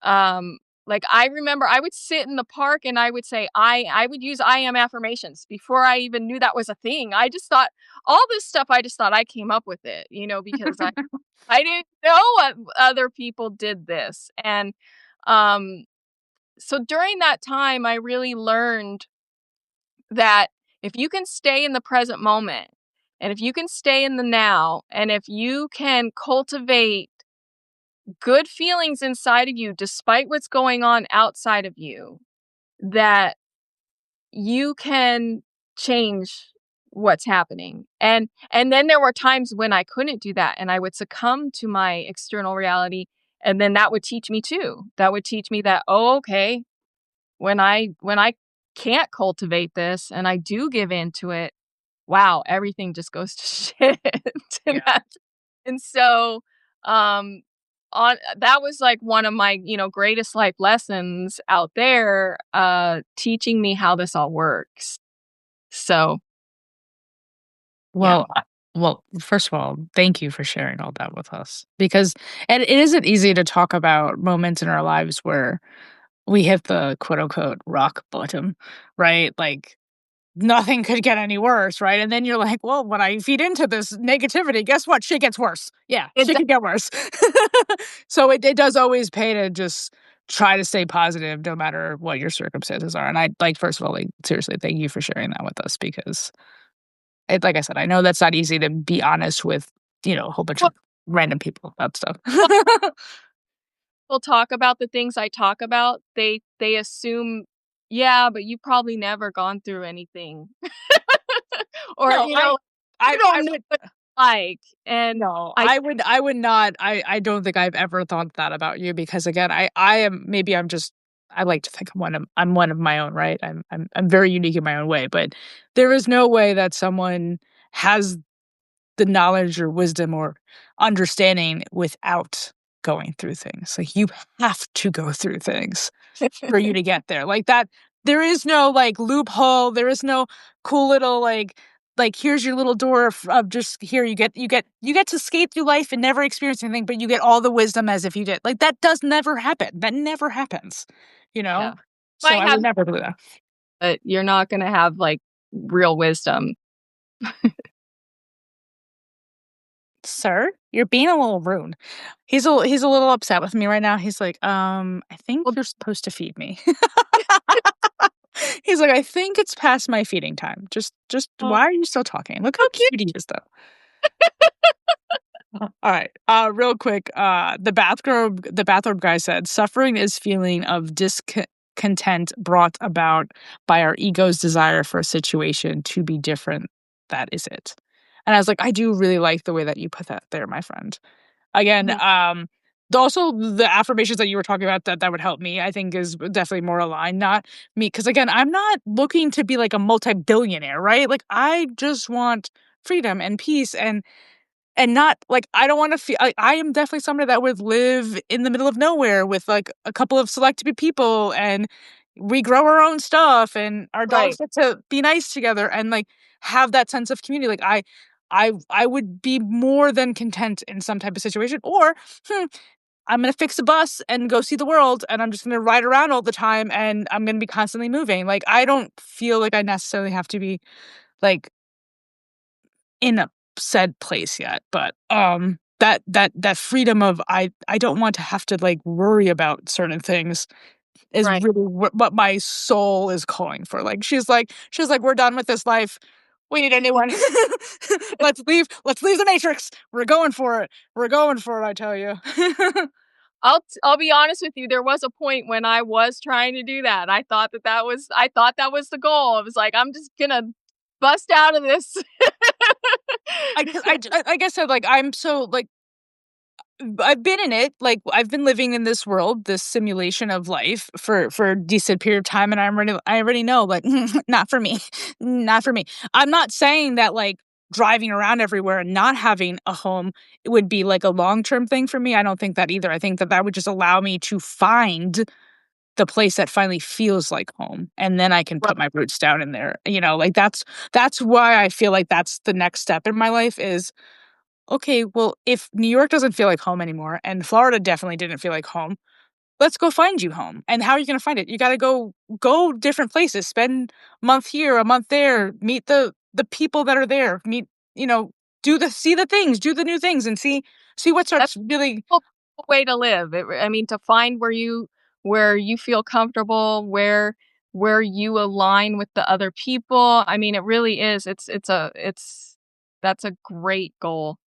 like I remember I would sit in the park and I would say I would use I am affirmations before I even knew that was a thing. I just thought all this stuff, I just thought I came up with it, because I didn't know what other people did this. And um so during that time I really learned that if you can stay in the present moment, and if you can stay in the now, and if you can cultivate good feelings inside of you despite what's going on outside of you, that you can change what's happening. And then there were times when I couldn't do that and I would succumb to my external reality, and then that would teach me too. That would teach me that, oh, okay, when I can't cultivate this and I do give into it, wow, everything just goes to shit. and Yeah. that, and so um on that was like one of my, greatest life lessons out there, teaching me how this all works. So, yeah. Well, first of all, thank you for sharing all that with us because and it isn't easy to talk about moments in our lives where we hit the quote unquote rock bottom, right? Like nothing could get any worse, right? And then you're like, well, when I feed into this negativity, guess what? Shit gets worse. Yeah, It shit can get worse. So it does always pay to just try to stay positive no matter what your circumstances are. And I like, first of all, like seriously, thank you for sharing that with us because like I said, I know that's not easy to be honest with, a whole bunch well, of random people about stuff. well, people talk about the things I talk about, they assume, yeah, but you've probably never gone through anything. Or, No, you don't I know would what it's like. And no, I I would not. I don't think I've ever thought that about you because again, I am maybe I'm just I like to think I'm one of my own, right? I'm very unique in my own way, but there is no way that someone has the knowledge or wisdom or understanding without going through things. Like you have to go through things for you to get there. Like that there is no like loophole, there is no cool little like here's your little door of just here you get to skate through life and never experience anything but you get all the wisdom as if you did. Like that does never happen. That never happens, you know? yeah. So Might I have, would never do that. but you're not gonna have like real wisdom. Sir, you're being a little rude. He's a little upset with me right now. He's like, I think Well, you're supposed to feed me. He's like, I think it's past my feeding time. Just oh, why are you still talking? Look how okay. cute he is though. All right. Real quick, the bathrobe guy said, suffering is feeling of discontent brought about by our ego's desire for a situation to be different. That is it. And I was like, I do really like the way that you put that there, my friend. Again, Mhm. also the affirmations that you were talking about that would help me, I think is definitely more aligned, not me. Cause again, I'm not looking to be like a multi-billionaire, right? Like I just want freedom and peace and not like I don't want to feel. I am definitely somebody that would live in the middle of nowhere with like a couple of selected people, and we grow our own stuff, and our dogs Right. get to be nice together, and like have that sense of community. Like I would be more than content in some type of situation. Or hmm, I'm gonna fix a bus and go see the world, and I'm just gonna ride around all the time, and I'm gonna be constantly moving. Like I don't feel like I necessarily have to be like in a said place yet, but that freedom of I don't want to have to like worry about certain things is Right. really what my soul is calling for. Like she's like we're done with this life. We need a new one. Let's leave the matrix. We're going for it. We're going for it, I tell you. I'll be honest with you, there was a point when I was trying to do that. I thought that was the goal. I was like, "I'm just gonna bust out of this." Like I said, like I'm so like I've been in it, like, I've been living in this world, this simulation of life for a decent period of time, and I already know, like, not for me, not for me. I'm not saying that, like, driving around everywhere and not having a home would be, like, a long-term thing for me. I don't think that either. I think that that would just allow me to find the place that finally feels like home, and then I can Right. put my roots down in there, like, that's why I feel like that's the next step in my life is okay, well, if New York doesn't feel like home anymore and Florida definitely didn't feel like home, let's go find you home. And how are you going to find it? You got to go different places, spend a month here, a month there, meet the people that are there, meet, you know, do the see the things, do the new things and see what That's starts really. a cool way to live. I mean, to find where you feel comfortable, where you align with the other people. I mean, it really is. It's that's a great goal.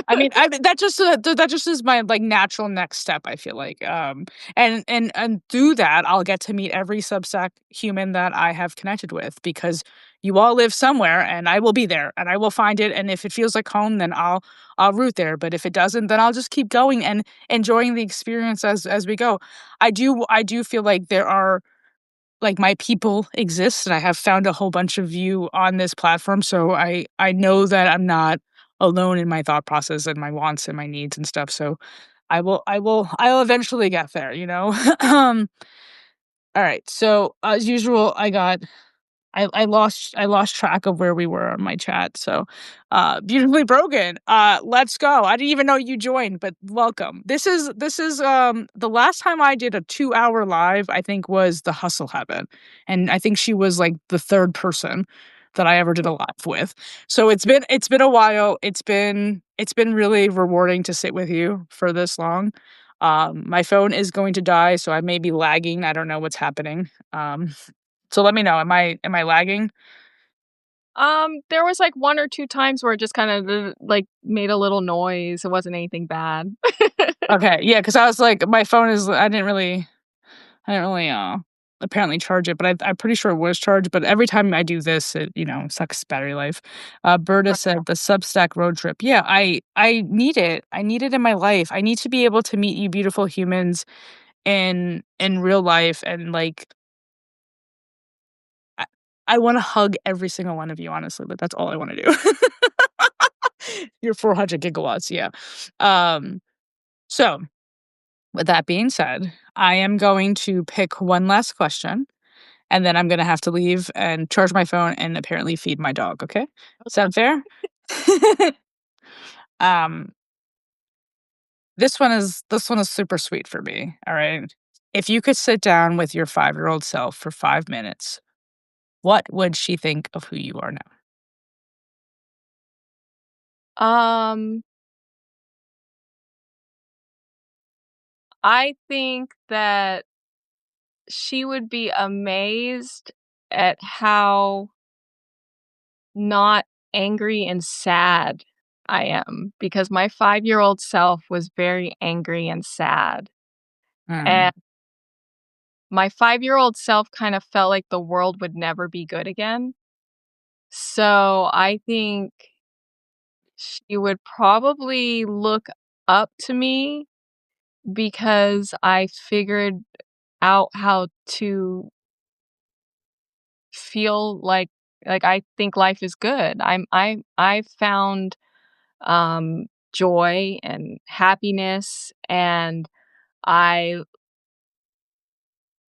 I mean, that just is my like natural next step. I feel like, and through that, I'll get to meet every Substack human that I have connected with because you all live somewhere, and I will be there, and I will find it. And if it feels like home, then I'll root there. But if it doesn't, then I'll just keep going and enjoying the experience as we go. I do feel like there are like my people exist and I have found a whole bunch of you on this platform. So I know that I'm not alone in my thought process and my wants and my needs and stuff. So I'll eventually get there, you know? All right. So as usual, I lost track of where we were on my chat. So, beautifully broken. Let's go. I didn't even know you joined, but welcome. This is the last time I did a 2-hour live, I think was the Hustle Habit. And I think she was like the third person that I ever did a live with. So it's been a while. It's been really rewarding to sit with you for this long. My phone is going to die, so I may be lagging. I don't know what's happening. So let me know. Am I lagging? There was like one or two times where it just kind of like made a little noise. It wasn't anything bad. Okay, yeah, because I was like, my phone is. I didn't really apparently charge it, but I'm pretty sure it was charged. But every time I do this, it sucks battery life. Berta said the Substack road trip. Yeah, I need it. I need it in my life. I need to be able to meet you, beautiful humans, in real life, and like I, I want to hug every single one of you, honestly. But that's all I want to do. You're 400 gigawatts, yeah. Um, so with that being said, I am going to pick one last question, and then I'm gonna have to leave and charge my phone and apparently feed my dog, okay? Sound fair? Um, this one is super sweet for me, all right? If you could sit down with your 5-year-old self for 5 minutes, what would she think of who you are now? Um, I think that she would be amazed at how not angry and sad I am because my 5-year-old self was very angry and sad. And Mm, my 5-year-old self kind of felt like the world would never be good again. So I think she would probably look up to me because I figured out how to feel like I think life is good. I found joy and happiness, and I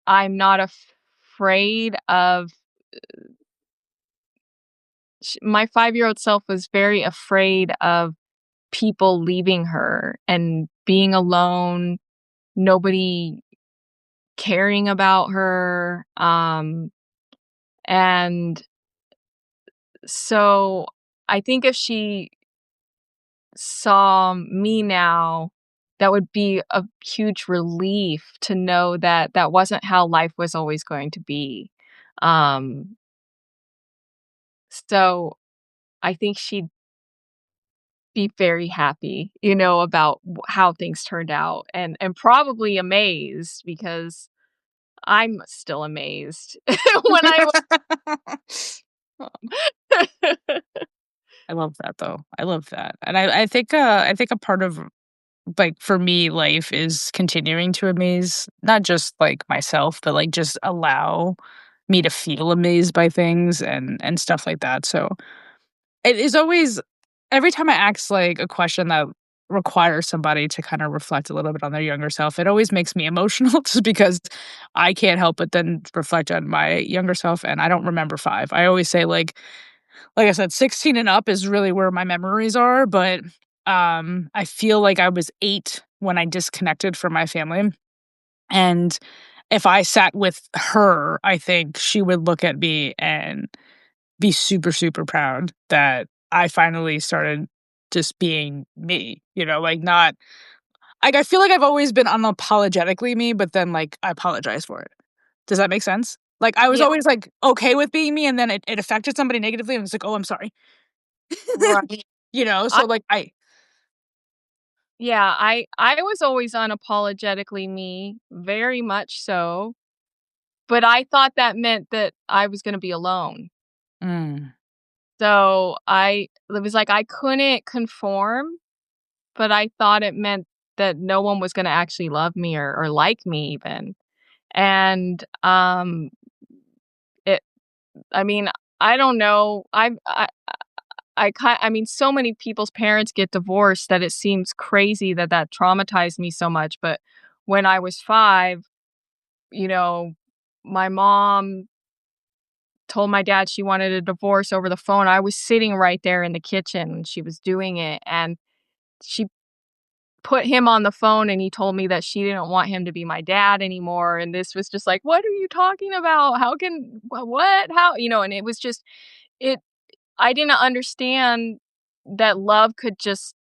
I'm not afraid of my 5-year-old self was very afraid of people leaving her and being alone, nobody caring about her, and so I think if she saw me now, that would be a huge relief to know that that wasn't how life was always going to be. Um, so I think she'd be very happy, about how things turned out, and probably amazed because I'm still amazed when I I love that though. I love that. And I think a part of like for me life is continuing to amaze not just like myself, but like just allow me to feel amazed by things and stuff like that. So it is always every time I ask like a question that requires somebody to kind of reflect a little bit on their younger self, it always makes me emotional just because I can't help but then reflect on my younger self and I don't remember 5. I always say like I said, 16 and up is really where my memories are, but, I feel like I was 8 when I disconnected from my family, and if I sat with her, I think she would look at me and be super, super proud that I finally started just being me, like, not like, I feel like I've always been unapologetically me, but then, like, I apologize for it. Does that make sense? Like, I was Yeah, always, like, okay with being me, and then it affected somebody negatively, and it's like, "Oh, I'm sorry." right. I So, like, Yeah, I was always unapologetically me, very much so, but I thought that meant that I was gonna be alone. Mm, So, it was like I couldn't conform, but I thought it meant that no one was gonna actually love me or like me even. And, it I mean, I don't know. I mean, so many people's parents get divorced that it seems crazy that that traumatized me so much, but when I was 5, you know, my mom told my dad she wanted a divorce over the phone. I was sitting right there in the kitchen when she was doing it, and she put him on the phone, and he told me that she didn't want him to be my dad anymore, and this was just like, "What are you talking about? How can what? How?" And it was just it I didn't understand that love could just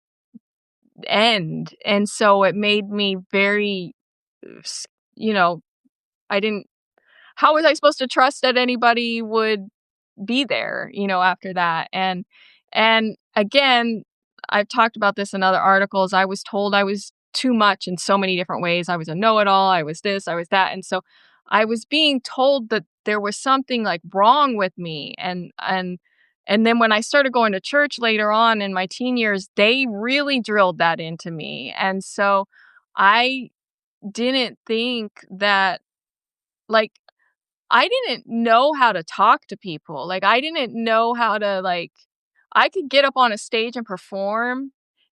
end, and so it made me very s you know, I didn't how was I supposed to trust that anybody would be there, after that? And again, I've talked about this in other articles. I was told I was too much in so many different ways. I was a know-it-all, I was this, I was that. And so I was being told that there was something like wrong with me. And then when I started going to church later on in my teen years, they really drilled that into me. And so I didn't think that like I didn't know how to talk to people. Like, I didn't know how to, I could get up on a stage and perform,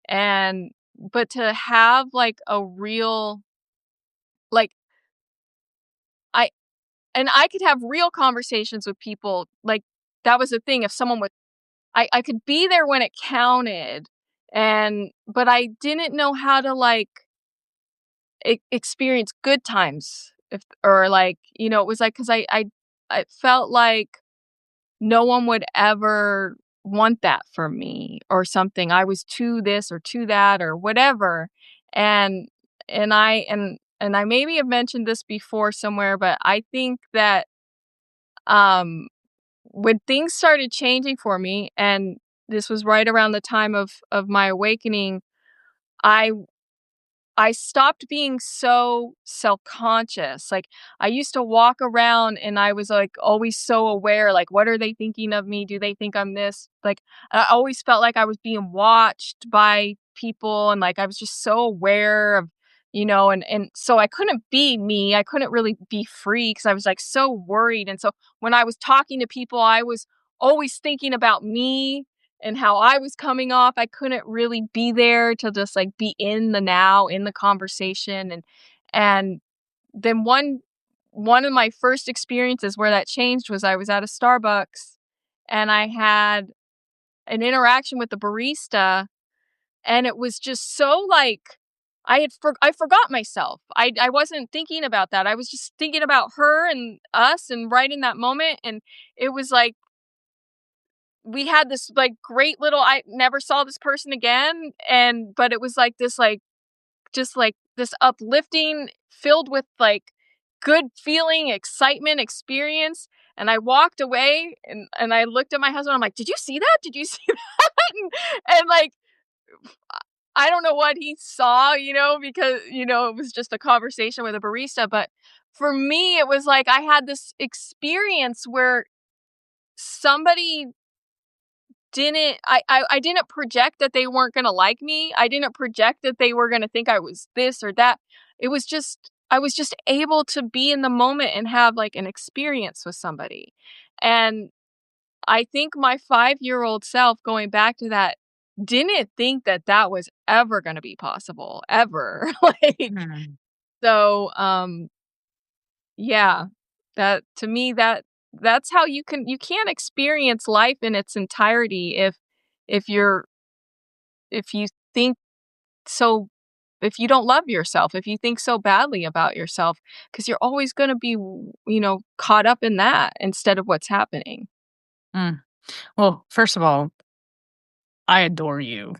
and but to have, like, a real like, I I could have real conversations with people, like, that was the thing, if someone would I could be there when it counted, but I didn't know how to, like, experience good times, if or, like, it was like because I felt like no one would ever want that for me or something. I was too this or too that or whatever. And and I maybe have mentioned this before somewhere, but I think that um when things started changing for me, and this was right around the time of my awakening, I I stopped being so self-conscious. Like, I used to walk around and I was, like, always so aware, like, "What are they thinking of me? Do they think I'm this?" Like, I always felt like I was being watched by people, and, like, I was just so aware of, and so I couldn't be me. I couldn't really be free because I was, like, so worried, and so when I was talking to people, I was always thinking about me and how I was coming off. I couldn't really be there to just like be in the now, in the conversation. And then one of my first experiences where that changed was I was at a Starbucks and I had an interaction with the barista, and it was just so like I forgot myself. I wasn't thinking about that. I was just thinking about her and us and right in that moment, and it was like we had this like great little I never saw this person again, and but it was like this like just like this uplifting filled with like good feeling, excitement, experience. And I walked away and I looked at my husband. I'm like, "Did you see that? Did you see that?" And like I don't know what he saw, because, it was just a conversation with a barista. But for me, it was like I had this experience where somebody I didn't project that they weren't going to like me. I didn't project that they were going to think I was this or that. It was just, I was just able to be in the moment and have like an experience with somebody. And I think my 5-year-old self going back to that didn't think that that was ever gonna be possible, ever. Like, Mm. so, yeah, that to me, that's how you can't experience life in its entirety if you're if you think so if you don't love yourself, if you think so badly about yourself, because 'cause you're always gonna be, caught up in that instead of what's happening. Mm. Well, first of all, I adore you.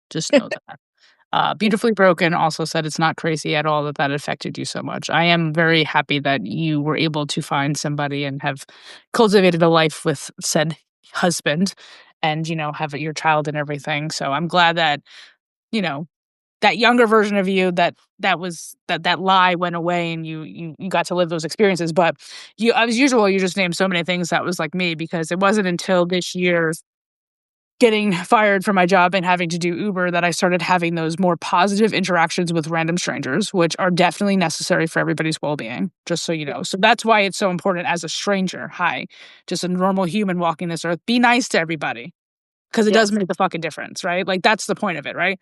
Just know that. Beautifully Broken also said it's not crazy at all that that affected you so much. I am very happy that you were able to find somebody and have cultivated a life with said husband and, have your child and everything. So I'm glad that, you know, that younger version of you that lie went away and you got to live those experiences. But you as usual, you just named so many things that was like me because it wasn't until this year getting fired from my job and having to do Uber that I started having those more positive interactions with random strangers, which are definitely necessary for everybody's well-being, just so you Yeah. know. So that's why it's so important as a stranger. Hi, just a normal human walking this earth. Be nice to everybody because it does Yes. make the fucking difference, right? Like that's the point of it, right?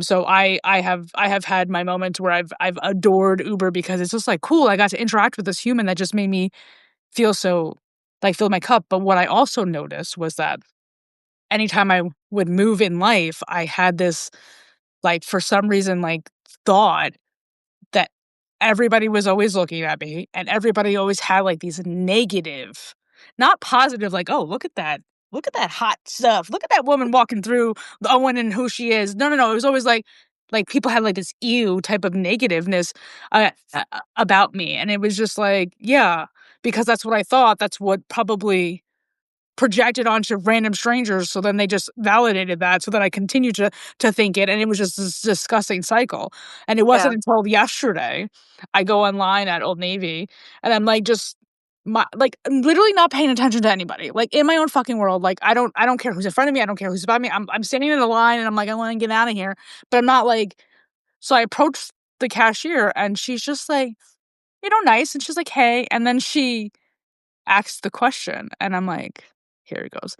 So I have had my moments where I've adored Uber because it's just like cool. I got to interact with this human that just made me feel so like fill my cup. But what I also noticed was that anytime I would move in life, I had this, like, for some reason, like, thought that everybody was always looking at me and everybody always had, like, these negative, not positive, like, "Oh, look at that. Look at that hot stuff. Look at that woman walking through Owen and who she is." No, no, no. It was always like people had, like, this ew type of negativeness, about me, and it was just like, yeah, because that's what I thought. That's what probably projected onto random strangers, so then they just validated that so that I continued to think it, and it was just this disgusting cycle, and it Yeah. wasn't until yesterday, I go online at Old Navy, and I'm, like, just I'm literally not paying attention to anybody, like, in my own fucking world, like, I don't care who's in front of me, I don't care who's about me, I'm standing in the line, and I'm like, "I wanna get out of here," but I'm not, like so I approached the cashier, and she's just, like, nice, and she's like, "Hey," and then she asks the question, and I'm like, "Here it goes.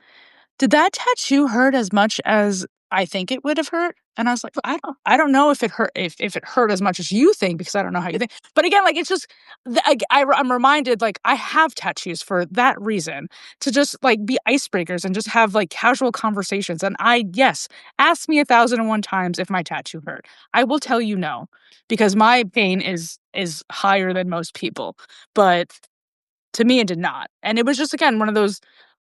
Did that tattoo hurt as much as I think it would have hurt?" And I was like, "I don't know if it hurt if it hurt as much as you think because I don't know how you think." But again, like, it's just I'm reminded, like, I have tattoos for that reason, to just, like, be icebreakers and just have, like, casual conversations, and yes, ask me 1,001 times if my tattoo hurt. I will tell you no, because my pain is higher than most people, but to me, it did not, and it was just, again, one of those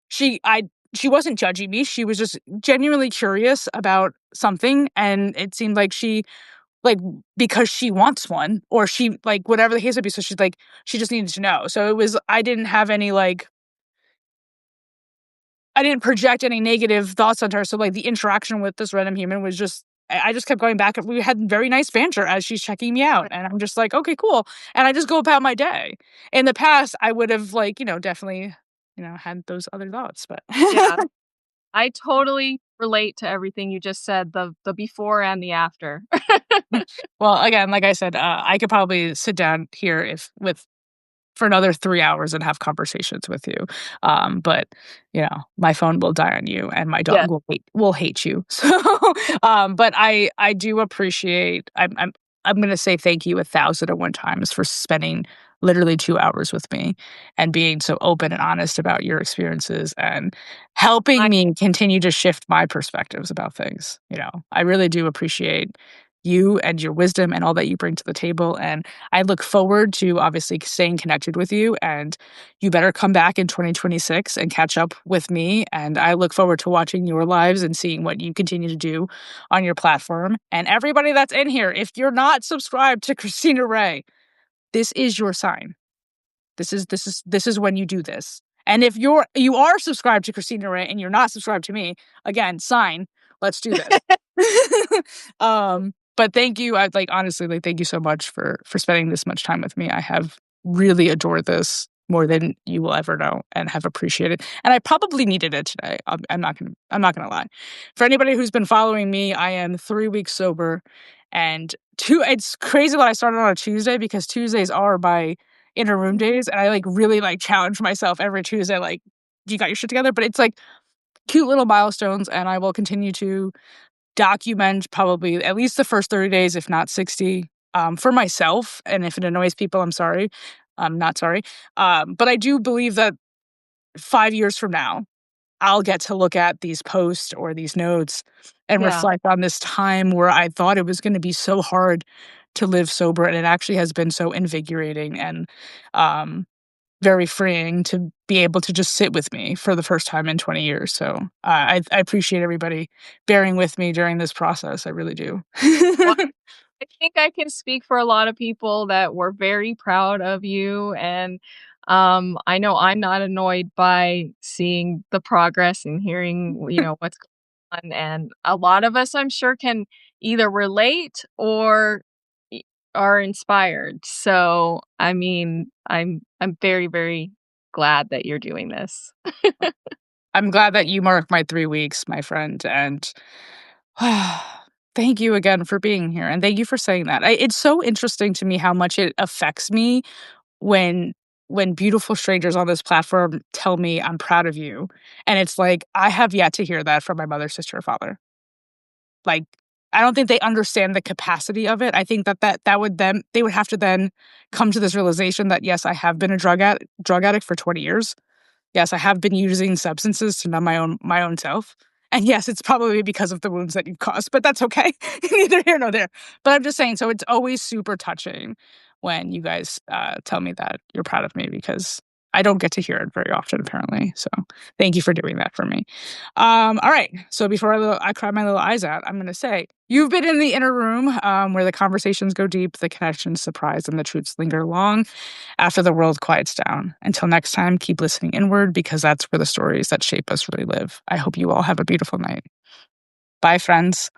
she I she wasn't judging me, she was just genuinely curious about something, and it seemed like like, because she wants one, or she like, whatever the case may be, so she's like she just needed to know, so it was I didn't have any, like I didn't project any negative thoughts onto her, so, like, the interaction with this random human was just I just kept going back, and we had very nice banter as she's checking me out, and I'm just like, "Okay, cool," and I just go about my day. In the past, I would have, like, definitely, had those other thoughts, but Yeah. I totally relate to everything you just said, the before and the after. well, again, like I said, I could probably sit down here if with for another 3 hours and have conversations with you. But, my phone will die on you and my Yeah. dog will hate you. So, but I do appreciate I'm gonna say thank you 1,001 times for spending literally 2 hours with me and being so open and honest about your experiences and helping I me continue to shift my perspectives about things. I really do appreciate you and your wisdom and all that you bring to the table. And I look forward to obviously staying connected with you. And you better come back in 2026 and catch up with me. And I look forward to watching your lives and seeing what you continue to do on your platform. And everybody that's in here, if you're not subscribed to Kristina Ray, this is your sign. This is when you do this. And if you are subscribed to Kristina Ray and you're not subscribed to me, again, sign. Let's do this. But thank you. I honestly thank you so much for spending this much time with me. I have really adored this more than you will ever know and have appreciated. And I probably needed it today. I'm not gonna lie. For anybody who's been following me, I am 3 weeks sober, and it's crazy that I started on a Tuesday because Tuesdays are my inner room days, and I really challenge myself every Tuesday, you got your shit together. But it's cute little milestones, and I will continue to document probably at least the first 30 days, if not 60, for myself. And if it annoys people, I'm sorry. I'm not sorry. But I do believe that 5 years from now, I'll get to look at these posts or these notes and Yeah. reflect on this time where I thought it was going to be so hard to live sober. And it actually has been so invigorating and um, very freeing to be able to just sit with me for the first time in 20 years. So I appreciate everybody bearing with me during this process. I really do. Well, I think I can speak for a lot of people that we're very proud of you, and I know I'm not annoyed by seeing the progress and hearing, what's going on, and a lot of us, I'm sure, can either relate or e are inspired. So, I mean, I'm very, very glad that you're doing this. I'm glad that you marked my 3 weeks, my friend. And thank you again for being here. And thank you for saying that. It's so interesting to me how much it affects me when beautiful strangers on this platform tell me I'm proud of you. And it's I have yet to hear that from my mother, sister, or father. Like, I don't think they understand the capacity of it. I think that would then they would have to then come to this realization that yes, I have been a drug addict for 20 years. Yes, I have been using substances to numb my own self. And yes, it's probably because of the wounds that you've caused, but that's okay. Neither here nor there. But I'm just saying, so it's always super touching when you guys tell me that you're proud of me because I don't get to hear it very often, apparently. So thank you for doing that for me. All right. So before I cry my little eyes out, I'm going to say you've been in the inner room where the conversations go deep, the connections surprise, and the truths linger long after the world quiets down. Until next time, keep listening inward because that's where the stories that shape us really live. I hope you all have a beautiful night. Bye, friends.